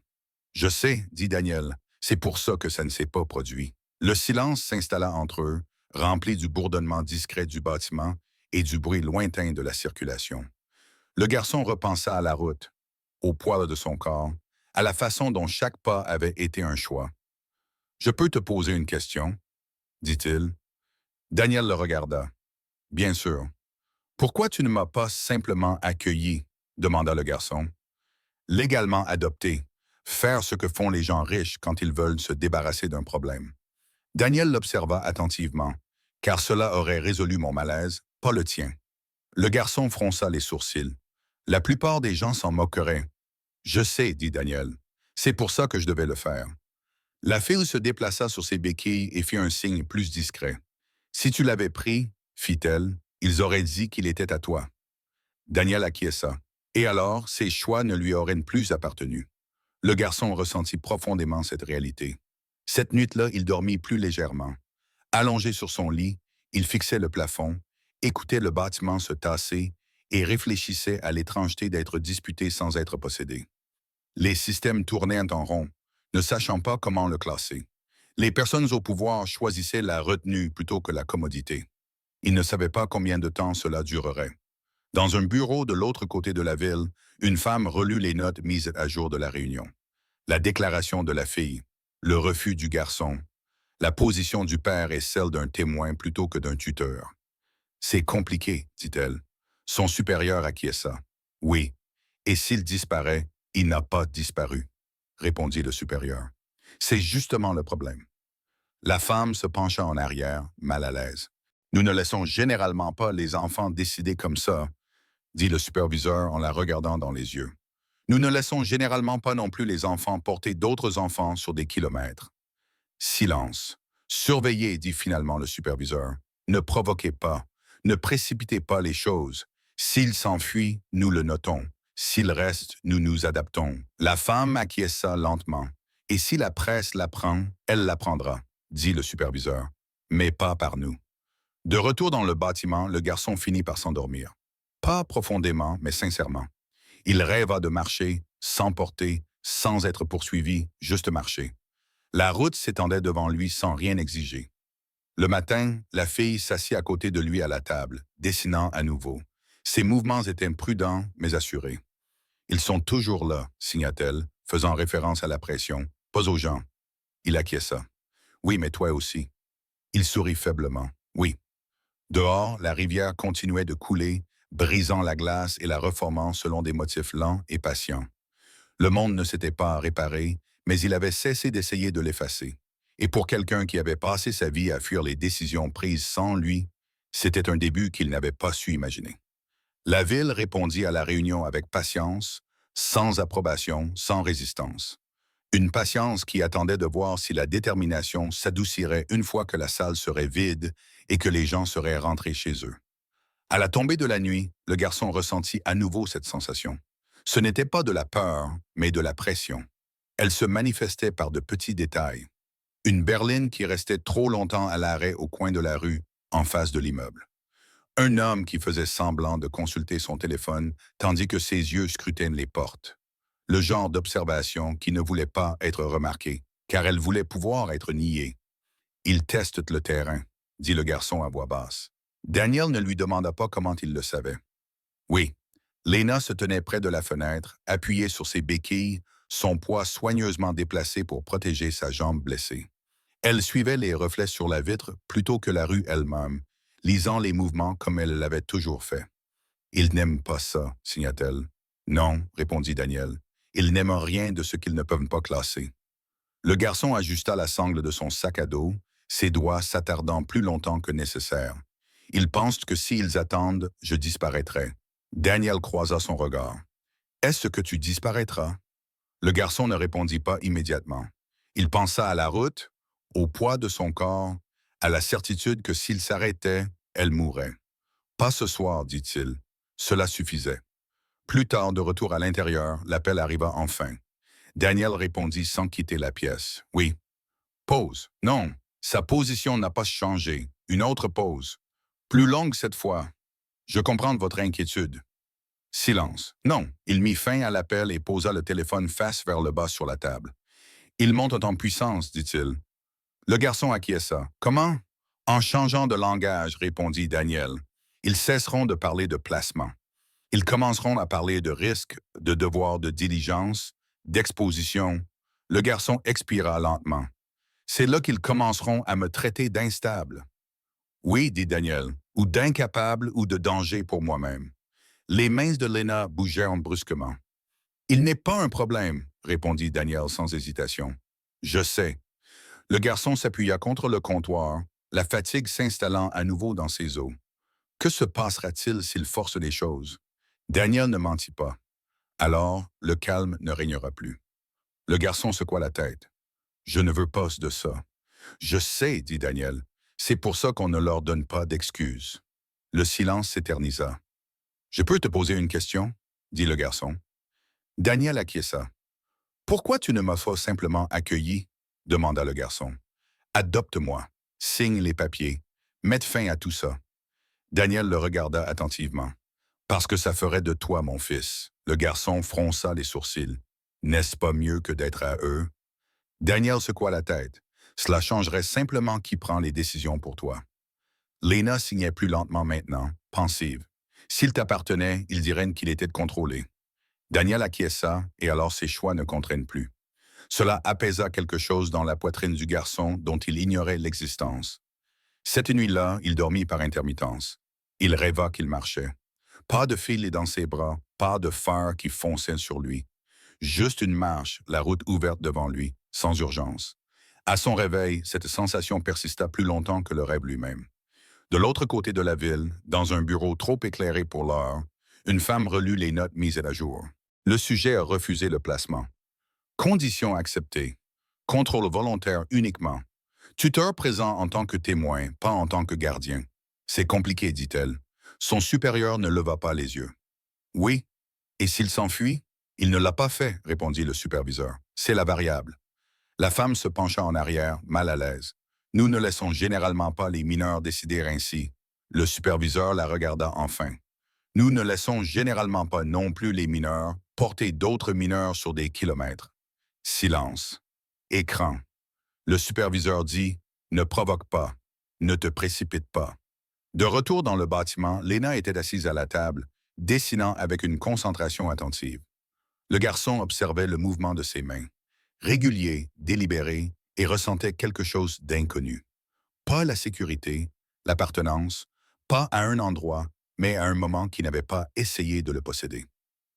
Je sais, dit Daniel. C'est pour ça que ça ne s'est pas produit. Le silence s'installa entre eux, rempli du bourdonnement discret du bâtiment et du bruit lointain de la circulation. Le garçon repensa à la route, au poids de son corps, à la façon dont chaque pas avait été un choix. « Je peux te poser une question ?» dit-il. Daniel le regarda. « Bien sûr. »« Pourquoi tu ne m'as pas simplement accueilli ?» demanda le garçon. « Légalement adopté. Faire ce que font les gens riches quand ils veulent se débarrasser d'un problème. Daniel l'observa attentivement, car cela aurait résolu mon malaise, pas le tien. Le garçon fronça les sourcils. La plupart des gens s'en moqueraient. Je sais, dit Daniel. C'est pour ça que je devais le faire. La fille se déplaça sur ses béquilles et fit un signe plus discret. Si tu l'avais pris, fit-elle, ils auraient dit qu'il était à toi. Daniel acquiesça. Et alors, ses choix ne lui auraient plus appartenu. Le garçon ressentit profondément cette réalité. Cette nuit-là, il dormit plus légèrement. Allongé sur son lit, il fixait le plafond, écoutait le bâtiment se tasser et réfléchissait à l'étrangeté d'être disputé sans être possédé. Les systèmes tournaient en rond, ne sachant pas comment le classer. Les personnes au pouvoir choisissaient la retenue plutôt que la commodité. Il ne savait pas combien de temps cela durerait. Dans un bureau de l'autre côté de la ville, une femme relut les notes mises à jour de la réunion. La déclaration de la fille, le refus du garçon, la position du père est celle d'un témoin plutôt que d'un tuteur. C'est compliqué, dit-elle. Son supérieur acquiesça. Oui, et s'il disparaît, il n'a pas disparu, répondit le supérieur. C'est justement le problème. La femme se pencha en arrière, mal à l'aise. Nous ne laissons généralement pas les enfants décider comme ça, dit le superviseur en la regardant dans les yeux. Nous ne laissons généralement pas non plus les enfants porter d'autres enfants sur des kilomètres. Silence. Surveillez, dit finalement le superviseur. Ne provoquez pas. Ne précipitez pas les choses. S'il s'enfuit, nous le notons. S'il reste, nous nous adaptons. La femme acquiesça lentement. Et si la presse l'apprend, elle l'apprendra, dit le superviseur. Mais pas par nous. De retour dans le bâtiment, le garçon finit par s'endormir. Pas profondément, mais sincèrement. Il rêva de marcher, sans porter, sans être poursuivi, juste marcher. La route s'étendait devant lui sans rien exiger. Le matin, la fille s'assit à côté de lui à la table, dessinant à nouveau. Ses mouvements étaient prudents, mais assurés. Ils sont toujours là, signa-t-elle, faisant référence à la pression, pas aux gens. Il acquiesça. Oui, mais toi aussi. Il sourit faiblement. Oui. Dehors, la rivière continuait de couler, brisant la glace et la reformant selon des motifs lents et patients. Le monde ne s'était pas réparé, mais il avait cessé d'essayer de l'effacer. Et pour quelqu'un qui avait passé sa vie à fuir les décisions prises sans lui, c'était un début qu'il n'avait pas su imaginer. La ville répondit à la réunion avec patience, sans approbation, sans résistance. Une patience qui attendait de voir si la détermination s'adoucirait une fois que la salle serait vide et que les gens seraient rentrés chez eux. À la tombée de la nuit, le garçon ressentit à nouveau cette sensation. Ce n'était pas de la peur, mais de la pression. Elle se manifestait par de petits détails. Une berline qui restait trop longtemps à l'arrêt au coin de la rue, en face de l'immeuble. Un homme qui faisait semblant de consulter son téléphone tandis que ses yeux scrutaient les portes. Le genre d'observation qui ne voulait pas être remarquée, car elle voulait pouvoir être niée. Il teste le terrain, dit le garçon à voix basse. Daniel ne lui demanda pas comment il le savait. Oui, Lena se tenait près de la fenêtre, appuyée sur ses béquilles, son poids soigneusement déplacé pour protéger sa jambe blessée. Elle suivait les reflets sur la vitre plutôt que la rue elle-même, lisant les mouvements comme elle l'avait toujours fait. « Ils n'aiment pas ça, signa-t-elle. « Non, répondit Daniel. Ils n'aiment rien de ce qu'ils ne peuvent pas classer. » Le garçon ajusta la sangle de son sac à dos, ses doigts s'attardant plus longtemps que nécessaire. « Ils pensent que s'ils attendent, je disparaîtrai. » Daniel croisa son regard. « Est-ce que tu disparaîtras? » Le garçon ne répondit pas immédiatement. Il pensa à la route, au poids de son corps, à la certitude que s'il s'arrêtait, elle mourrait. « Pas ce soir, dit-il. Cela suffisait. » Plus tard, de retour à l'intérieur, l'appel arriva enfin. Daniel répondit sans quitter la pièce. « Oui. » « Pause. Non, sa position n'a pas changé. Une autre pause. Plus longue cette fois. Je comprends votre inquiétude. » Silence. « Non. » Il mit fin à l'appel et posa le téléphone face vers le bas sur la table. « Ils montent en puissance, dit-il. » Le garçon acquiesça. « Comment? » « En changeant de langage, répondit Daniel. Ils cesseront de parler de placement. Ils commenceront à parler de risque, de devoir de diligence, d'exposition. » Le garçon expira lentement. « C'est là qu'ils commenceront à me traiter d'instable. » « Oui, dit Daniel, ou d'incapable ou de danger pour moi-même. » Les mains de Lena bougèrent brusquement. Il n'est pas un problème, répondit Daniel sans hésitation. Je sais. Le garçon s'appuya contre le comptoir, la fatigue s'installant à nouveau dans ses os. Que se passera-t-il s'il force les choses? Daniel ne mentit pas. Alors, le calme ne régnera plus. Le garçon secoua la tête. Je ne veux pas de ça. Je sais, dit Daniel. C'est pour ça qu'on ne leur donne pas d'excuses. Le silence s'éternisa. Je peux te poser une question? Dit le garçon. Daniel acquiesça. Pourquoi tu ne m'as pas simplement accueilli? Demanda le garçon. Adopte-moi. Signe les papiers. Mette fin à tout ça. Daniel le regarda attentivement. Parce que ça ferait de toi mon fils. Le garçon fronça les sourcils. N'est-ce pas mieux que d'être à eux? Daniel secoua la tête. Cela changerait simplement qui prend les décisions pour toi. Lena signait plus lentement maintenant, pensive. S'il t'appartenait, il dirait qu'il était contrôlé. Daniel acquiesça, et alors ses choix ne contraignent plus. Cela apaisa quelque chose dans la poitrine du garçon dont il ignorait l'existence. Cette nuit-là, il dormit par intermittence. Il rêva qu'il marchait. Pas de fil dans ses bras, pas de phare qui fonçait sur lui. Juste une marche, la route ouverte devant lui, sans urgence. À son réveil, cette sensation persista plus longtemps que le rêve lui-même. De l'autre côté de la ville, dans un bureau trop éclairé pour l'heure, une femme relut les notes mises à jour. Le sujet a refusé le placement. Conditions acceptées. Contrôle volontaire uniquement. Tuteur présent en tant que témoin, pas en tant que gardien. C'est compliqué, dit-elle. Son supérieur ne leva pas les yeux. Oui. Et s'il s'enfuit? Il ne l'a pas fait, répondit le superviseur. C'est la variable. La femme se pencha en arrière, mal à l'aise. Nous ne laissons généralement pas les mineurs décider ainsi. Le superviseur la regarda enfin. Nous ne laissons généralement pas non plus les mineurs porter d'autres mineurs sur des kilomètres. Silence. Écran. Le superviseur dit « Ne provoque pas. Ne te précipite pas. » De retour dans le bâtiment, Lena était assise à la table, dessinant avec une concentration attentive. Le garçon observait le mouvement de ses mains, régulier, délibéré, et ressentait quelque chose d'inconnu. Pas la sécurité, l'appartenance, pas à un endroit, mais à un moment qui n'avait pas essayé de le posséder.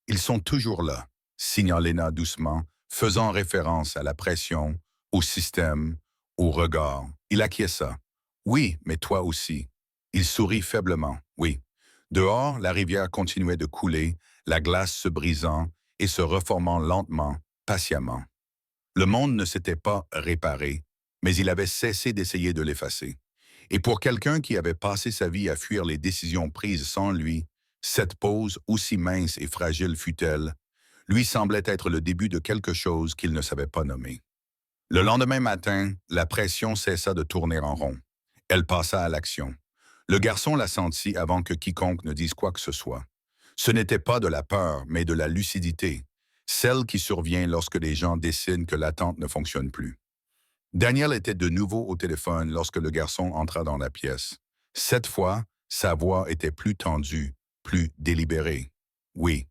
Ils sont toujours là, signa Lena doucement, faisant référence à la pression, au système, au regard. Il acquiesça. Oui, mais toi aussi. Il sourit faiblement. Oui. Dehors, la rivière continuait de couler, la glace se brisant et se reformant lentement, patiemment. Le monde ne s'était pas réparé, mais il avait cessé d'essayer de l'effacer. Et pour quelqu'un qui avait passé sa vie à fuir les décisions prises sans lui, cette pause, aussi mince et fragile fut-elle, lui semblait être le début de quelque chose qu'il ne savait pas nommer. Le lendemain matin, la pression cessa de tourner en rond. Elle passa à l'action. Le garçon la sentit avant que quiconque ne dise quoi que ce soit. Ce n'était pas de la peur, mais de la lucidité, celle qui survient lorsque les gens décident que l'attente ne fonctionne plus. Daniel était de nouveau au téléphone lorsque le garçon entra dans la pièce. Cette fois, sa voix était plus tendue, plus délibérée. Oui.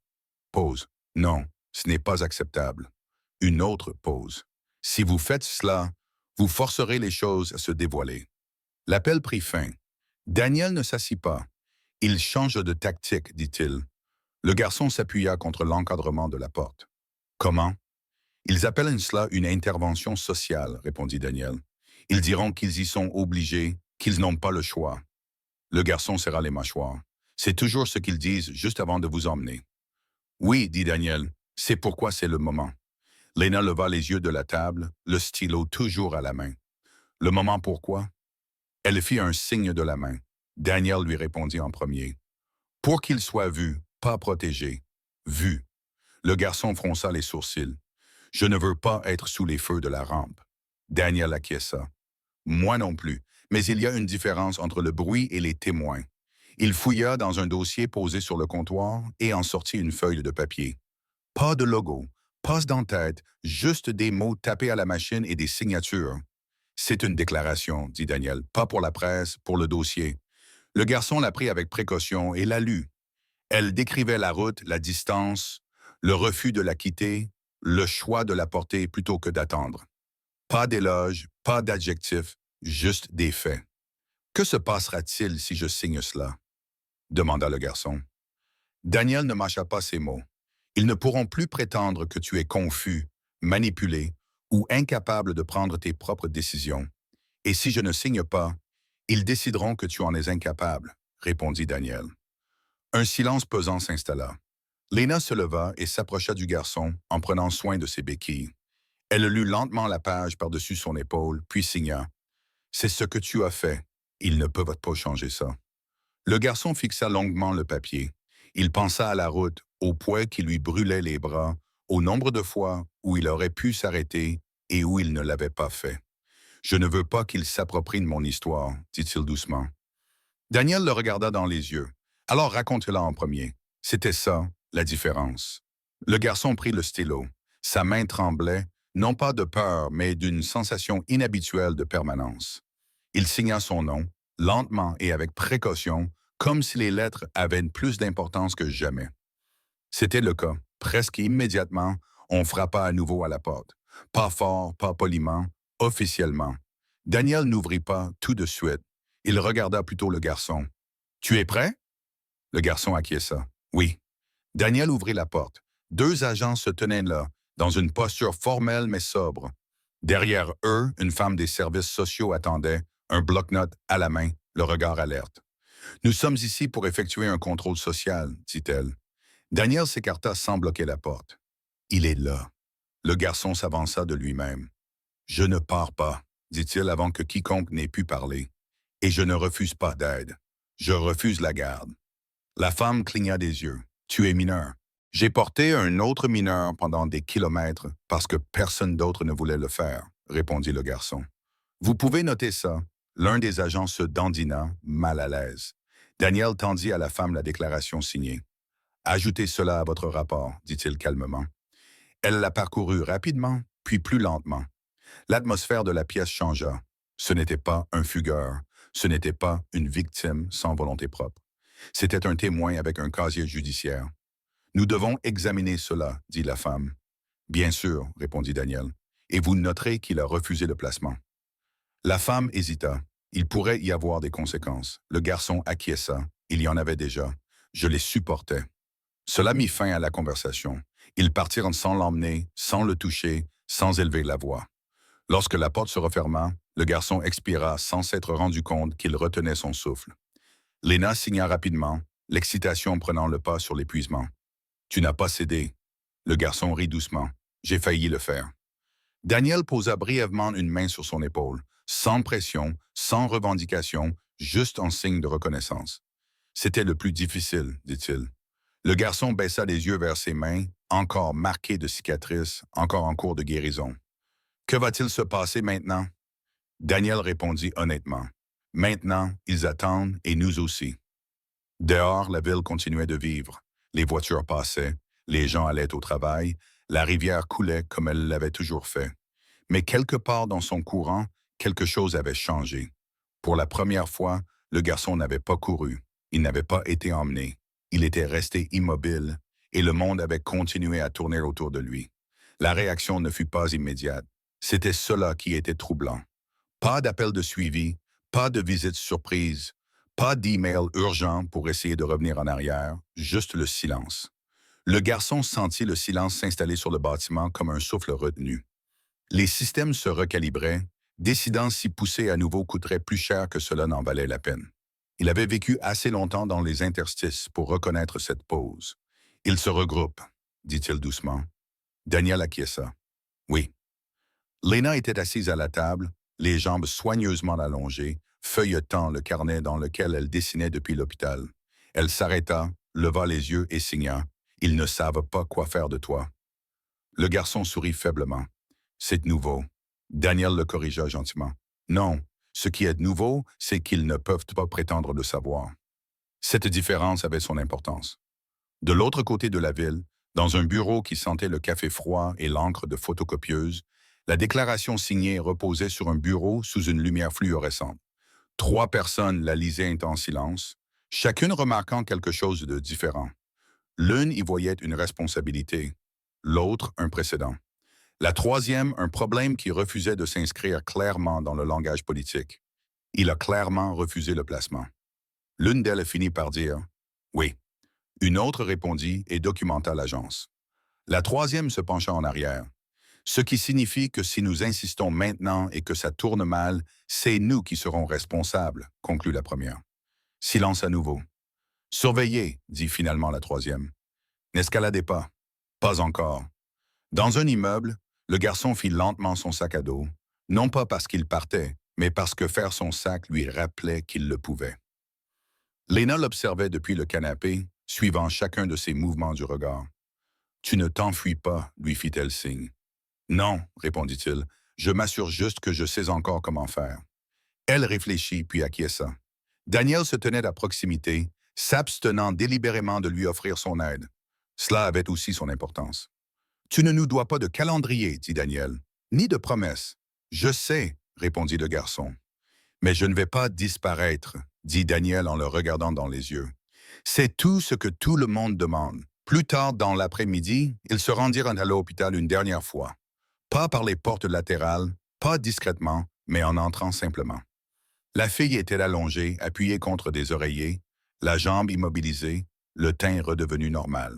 Pause. Non, ce n'est pas acceptable. Une autre pause. Si vous faites cela, vous forcerez les choses à se dévoiler. L'appel prit fin. Daniel ne s'assit pas. Il change de tactique, dit-il. Le garçon s'appuya contre l'encadrement de la porte. Comment? Ils appellent cela une intervention sociale, répondit Daniel. Ils diront qu'ils y sont obligés, qu'ils n'ont pas le choix. Le garçon serra les mâchoires. C'est toujours ce qu'ils disent juste avant de vous emmener. Oui, dit Daniel, c'est pourquoi c'est le moment. Lena leva les yeux de la table, le stylo toujours à la main. Le moment pourquoi? Elle fit un signe de la main. Daniel lui répondit en premier. Pour qu'il soit vu, pas protégé. Vu. Le garçon fronça les sourcils. Je ne veux pas être sous les feux de la rampe. Daniel acquiesça. Moi non plus, mais il y a une différence entre le bruit et les témoins. Il fouilla dans un dossier posé sur le comptoir et en sortit une feuille de papier. Pas de logo, pas d'entête, juste des mots tapés à la machine et des signatures. C'est une déclaration, dit Daniel, pas pour la presse, pour le dossier. Le garçon la prit avec précaution et la lut. Elle décrivait la route, la distance, le refus de la quitter, le choix de la porter plutôt que d'attendre. Pas d'éloge, pas d'adjectif, juste des faits. Que se passera-t-il si je signe cela? Demanda le garçon. Daniel ne mâcha pas ses mots. Ils ne pourront plus prétendre que tu es confus, manipulé ou incapable de prendre tes propres décisions. Et si je ne signe pas, ils décideront que tu en es incapable, répondit Daniel. Un silence pesant s'installa. Lena se leva et s'approcha du garçon en prenant soin de ses béquilles. Elle lut lentement la page par-dessus son épaule, puis signa. C'est ce que tu as fait. Ils ne peuvent pas changer ça. Le garçon fixa longuement le papier. Il pensa à la route, au poids qui lui brûlait les bras, au nombre de fois où il aurait pu s'arrêter et où il ne l'avait pas fait. Je ne veux pas qu'il s'approprie de mon histoire, dit-il doucement. Daniel le regarda dans les yeux. Alors raconte-la en premier. C'était ça, la différence. Le garçon prit le stylo. Sa main tremblait, non pas de peur, mais d'une sensation inhabituelle de permanence. Il signa son nom, lentement et avec précaution, comme si les lettres avaient plus d'importance que jamais. C'était le cas. Presque immédiatement, on frappa à nouveau à la porte. Pas fort, pas poliment, officiellement. Daniel n'ouvrit pas tout de suite. Il regarda plutôt le garçon. « Tu es prêt? » Le garçon acquiesça. « Oui. » Daniel ouvrit la porte. Deux agents se tenaient là, dans une posture formelle mais sobre. Derrière eux, une femme des services sociaux attendait, un bloc-notes à la main, le regard alerte. « Nous sommes ici pour effectuer un contrôle social, » dit-elle. Daniel s'écarta sans bloquer la porte. « Il est là. » Le garçon s'avança de lui-même. « Je ne pars pas, » dit-il avant que quiconque n'ait pu parler. « Et je ne refuse pas d'aide. Je refuse la garde. » La femme cligna des yeux. « Tu es mineur. » « J'ai porté un autre mineur pendant des kilomètres parce que personne d'autre ne voulait le faire, » répondit le garçon. « Vous pouvez noter ça. » L'un des agents se dandina, mal à l'aise. Daniel tendit à la femme la déclaration signée. « Ajoutez cela à votre rapport, » dit-il calmement. Elle la parcourut rapidement, puis plus lentement. L'atmosphère de la pièce changea. Ce n'était pas un fugueur, ce n'était pas une victime sans volonté propre. C'était un témoin avec un casier judiciaire. « Nous devons examiner cela, » dit la femme. « Bien sûr, » répondit Daniel, « et vous noterez qu'il a refusé le placement. » La femme hésita. Il pourrait y avoir des conséquences. Le garçon acquiesça. Il y en avait déjà. Je les supportais. Cela mit fin à la conversation. Ils partirent sans l'emmener, sans le toucher, sans élever la voix. Lorsque la porte se referma, le garçon expira sans s'être rendu compte qu'il retenait son souffle. Lena signa rapidement, l'excitation prenant le pas sur l'épuisement. « Tu n'as pas cédé. » Le garçon rit doucement. « J'ai failli le faire. » Daniel posa brièvement une main sur son épaule, sans pression, sans revendication, juste en signe de reconnaissance. « C'était le plus difficile, » dit-il. Le garçon baissa les yeux vers ses mains, encore marquées de cicatrices, encore en cours de guérison. « Que va-t-il se passer maintenant? » Daniel répondit honnêtement. « Maintenant, ils attendent et nous aussi. » Dehors, la ville continuait de vivre. Les voitures passaient, les gens allaient au travail, la rivière coulait comme elle l'avait toujours fait. Mais quelque part dans son courant, quelque chose avait changé. Pour la première fois, le garçon n'avait pas couru, il n'avait pas été emmené. Il était resté immobile, et le monde avait continué à tourner autour de lui. La réaction ne fut pas immédiate. C'était cela qui était troublant. Pas d'appel de suivi, pas de visite surprise, pas d'email urgent pour essayer de revenir en arrière, juste le silence. Le garçon sentit le silence s'installer sur le bâtiment comme un souffle retenu. Les systèmes se recalibraient, décidant si pousser à nouveau coûterait plus cher que cela n'en valait la peine. Il avait vécu assez longtemps dans les interstices pour reconnaître cette pause. « Ils se regroupent, » dit-il doucement. Daniel acquiesça. « Oui. » Lena était assise à la table, les jambes soigneusement allongées, feuilletant le carnet dans lequel elle dessinait depuis l'hôpital. Elle s'arrêta, leva les yeux et signa. « Ils ne savent pas quoi faire de toi. » Le garçon sourit faiblement. « C'est nouveau. » Daniel le corrigea gentiment. « Non, ce qui est nouveau, c'est qu'ils ne peuvent pas prétendre le savoir. » Cette différence avait son importance. De l'autre côté de la ville, dans un bureau qui sentait le café froid et l'encre de photocopieuse, la déclaration signée reposait sur un bureau sous une lumière fluorescente. 3 personnes la lisaient en silence, chacune remarquant quelque chose de différent. L'une y voyait une responsabilité, l'autre un précédent. La troisième, un problème qui refusait de s'inscrire clairement dans le langage politique. Il a clairement refusé le placement. L'une d'elles finit par dire « Oui ». Une autre répondit et documenta l'agence. La troisième se pencha en arrière. Ce qui signifie que si nous insistons maintenant et que ça tourne mal, c'est nous qui serons responsables, conclut la première. Silence à nouveau. Surveillez, dit finalement la troisième. N'escaladez pas. Pas encore. Dans un immeuble, le garçon fit lentement son sac à dos, non pas parce qu'il partait, mais parce que faire son sac lui rappelait qu'il le pouvait. Lena l'observait depuis le canapé, suivant chacun de ses mouvements du regard. « Tu ne t'enfuis pas, lui fit-elle signe. « Non, répondit-il, je m'assure juste que je sais encore comment faire. » Elle réfléchit puis acquiesça. Daniel se tenait à proximité, s'abstenant délibérément de lui offrir son aide. Cela avait aussi son importance. « Tu ne nous dois pas de calendrier, dit Daniel, ni de promesses. »« Je sais, répondit le garçon. »« Mais je ne vais pas disparaître, dit Daniel en le regardant dans les yeux. C'est tout ce que tout le monde demande. Plus tard dans l'après-midi, ils se rendirent à l'hôpital une dernière fois. Pas par les portes latérales, pas discrètement, mais en entrant simplement. La fille était allongée, appuyée contre des oreillers, la jambe immobilisée, le teint redevenu normal.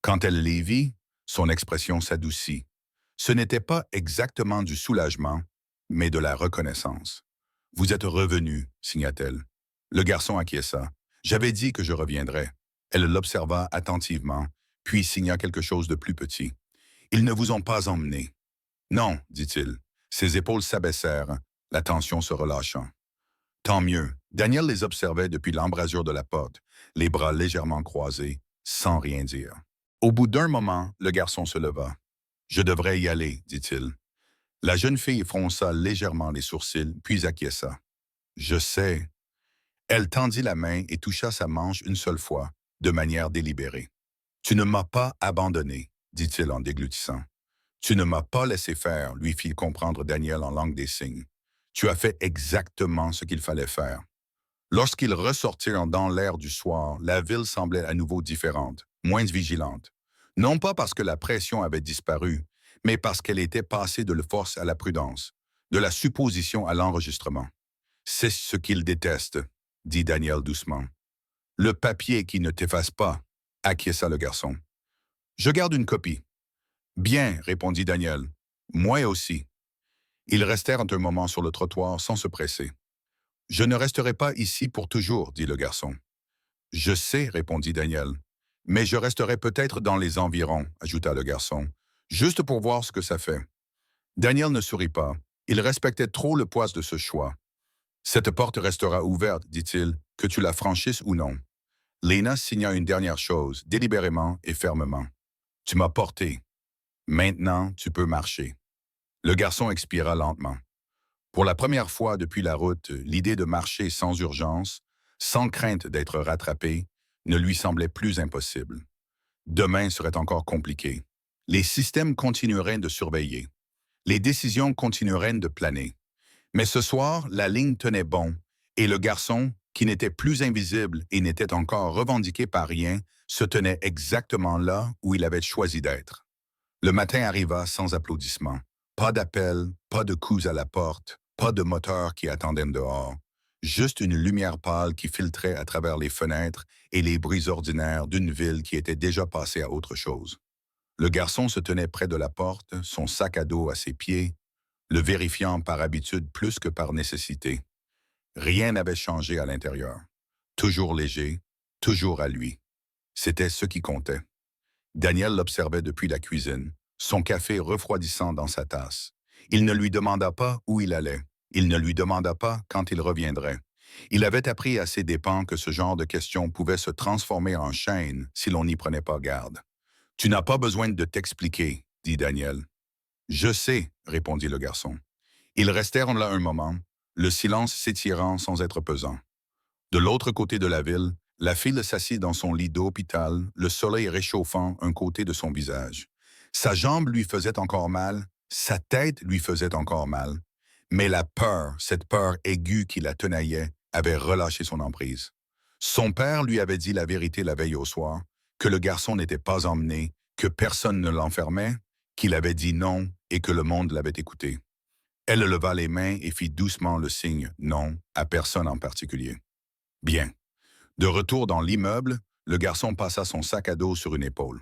Quand elle les vit, son expression s'adoucit. Ce n'était pas exactement du soulagement, mais de la reconnaissance. « Vous êtes revenu, signa-t-elle. Le garçon acquiesça. « J'avais dit que je reviendrais. » Elle l'observa attentivement, puis signa quelque chose de plus petit. « Ils ne vous ont pas emmené. »« Non, dit-il. » Ses épaules s'abaissèrent, la tension se relâchant. Tant mieux. Daniel les observait depuis l'embrasure de la porte, les bras légèrement croisés, sans rien dire. Au bout d'un moment, le garçon se leva. « Je devrais y aller, dit-il. » La jeune fille fronça légèrement les sourcils, puis acquiesça. « Je sais. » Elle tendit la main et toucha sa manche une seule fois, de manière délibérée. « Tu ne m'as pas abandonné, dit-il en déglutissant. « Tu ne m'as pas laissé faire, lui fit comprendre Daniel en langue des signes. Tu as fait exactement ce qu'il fallait faire. » Lorsqu'ils ressortirent dans l'air du soir, la ville semblait à nouveau différente, moins vigilante. Non pas parce que la pression avait disparu, mais parce qu'elle était passée de la force à la prudence, de la supposition à l'enregistrement. « C'est ce qu'ils détestent, » dit Daniel doucement. « Le papier qui ne t'efface pas, » acquiesça le garçon. « Je garde une copie. »« Bien, » répondit Daniel. « Moi aussi. » Ils restèrent un moment sur le trottoir sans se presser. « Je ne resterai pas ici pour toujours, » dit le garçon. « Je sais, » répondit Daniel. « Mais je resterai peut-être dans les environs, » ajouta le garçon, « juste pour voir ce que ça fait. » Daniel ne sourit pas. Il respectait trop le poids de ce choix. « Cette porte restera ouverte, » dit-il, « que tu la franchisses ou non. » Lena signa une dernière chose, délibérément et fermement. « Tu m'as porté. Maintenant, tu peux marcher. » Le garçon expira lentement. Pour la première fois depuis la route, l'idée de marcher sans urgence, sans crainte d'être rattrapé, ne lui semblait plus impossible. Demain serait encore compliqué. Les systèmes continueraient de surveiller. Les décisions continueraient de planer. Mais ce soir, la ligne tenait bon, et le garçon, qui n'était plus invisible et n'était encore revendiqué par rien, se tenait exactement là où il avait choisi d'être. Le matin arriva sans applaudissements. Pas d'appel, pas de coups à la porte, pas de moteur qui attendait dehors. Juste une lumière pâle qui filtrait à travers les fenêtres et les bruits ordinaires d'une ville qui était déjà passée à autre chose. Le garçon se tenait près de la porte, son sac à dos à ses pieds, le vérifiant par habitude plus que par nécessité. Rien n'avait changé à l'intérieur. Toujours léger, toujours à lui. C'était ce qui comptait. Daniel l'observait depuis la cuisine, son café refroidissant dans sa tasse. Il ne lui demanda pas où il allait. Il ne lui demanda pas quand il reviendrait. Il avait appris à ses dépens que ce genre de questions pouvait se transformer en chaîne si l'on n'y prenait pas garde. « Tu n'as pas besoin de t'expliquer, » dit Daniel. « Je sais, » répondit le garçon. Ils restèrent là un moment, le silence s'étirant sans être pesant. De l'autre côté de la ville, la fille s'assit dans son lit d'hôpital, le soleil réchauffant un côté de son visage. Sa jambe lui faisait encore mal, sa tête lui faisait encore mal. Mais la peur, cette peur aiguë qui la tenaillait, avait relâché son emprise. Son père lui avait dit la vérité la veille au soir, que le garçon n'était pas emmené, que personne ne l'enfermait, qu'il avait dit non et que le monde l'avait écouté. Elle leva les mains et fit doucement le signe « non » à personne en particulier. Bien. De retour dans l'immeuble, le garçon passa son sac à dos sur une épaule.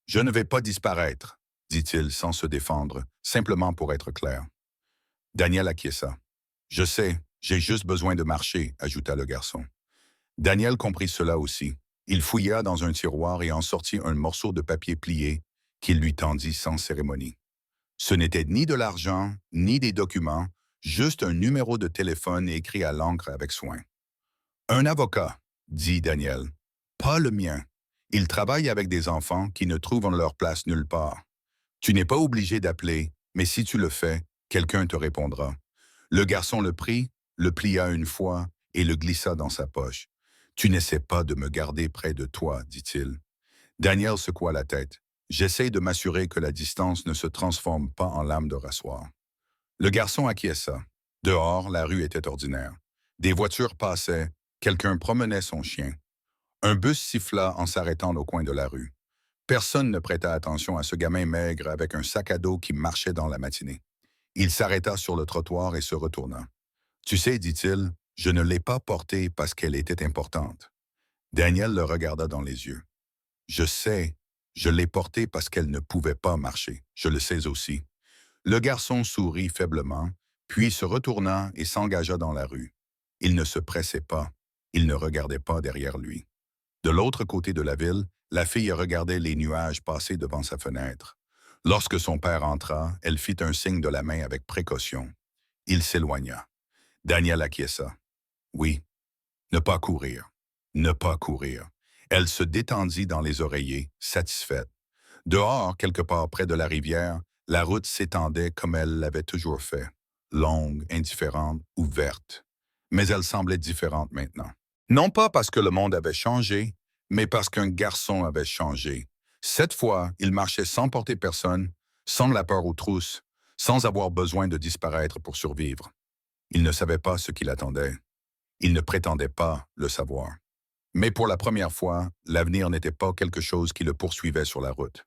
Je ne vais pas disparaître, dit-il sans se défendre, simplement pour être clair. Daniel acquiesça. Je sais, j'ai juste besoin de marcher, ajouta le garçon. Daniel comprit cela aussi. Il fouilla dans un tiroir et en sortit un morceau de papier plié qu'il lui tendit sans cérémonie. Ce n'était ni de l'argent, ni des documents, juste un numéro de téléphone écrit à l'encre avec soin. Un avocat, dit Daniel. Pas le mien. Il travaille avec des enfants qui ne trouvent leur place nulle part. Tu n'es pas obligé d'appeler, mais si tu le fais, quelqu'un te répondra. Le garçon le prit, le plia une fois et le glissa dans sa poche. Tu n'essaies pas de me garder près de toi, dit-il. Daniel secoua la tête. J'essaie de m'assurer que la distance ne se transforme pas en lame de rasoir. Le garçon acquiesça. Dehors, la rue était ordinaire. Des voitures passaient, quelqu'un promenait son chien. Un bus siffla en s'arrêtant au coin de la rue. Personne ne prêta attention à ce gamin maigre avec un sac à dos qui marchait dans la matinée. Il s'arrêta sur le trottoir et se retourna. Tu sais, dit-il, je ne l'ai pas portée parce qu'elle était importante. Daniel le regarda dans les yeux. Je sais, je l'ai portée parce qu'elle ne pouvait pas marcher. Je le sais aussi. Le garçon sourit faiblement, puis se retourna et s'engagea dans la rue. Il ne se pressait pas. Il ne regardait pas derrière lui. De l'autre côté de la ville, la fille regardait les nuages passer devant sa fenêtre. Lorsque son père entra, elle fit un signe de la main avec précaution. Il s'éloigna. Daniel acquiesça. Oui, ne pas courir. Ne pas courir. Elle se détendit dans les oreillers, satisfaite. Dehors, quelque part près de la rivière, la route s'étendait comme elle l'avait toujours fait, longue, indifférente, ouverte. Mais elle semblait différente maintenant. Non pas parce que le monde avait changé, mais parce qu'un garçon avait changé. Cette fois, il marchait sans porter personne, sans la peur aux trousses, sans avoir besoin de disparaître pour survivre. Il ne savait pas ce qu'il attendait. Il ne prétendait pas le savoir. Mais pour la première fois, l'avenir n'était pas quelque chose qui le poursuivait sur la route.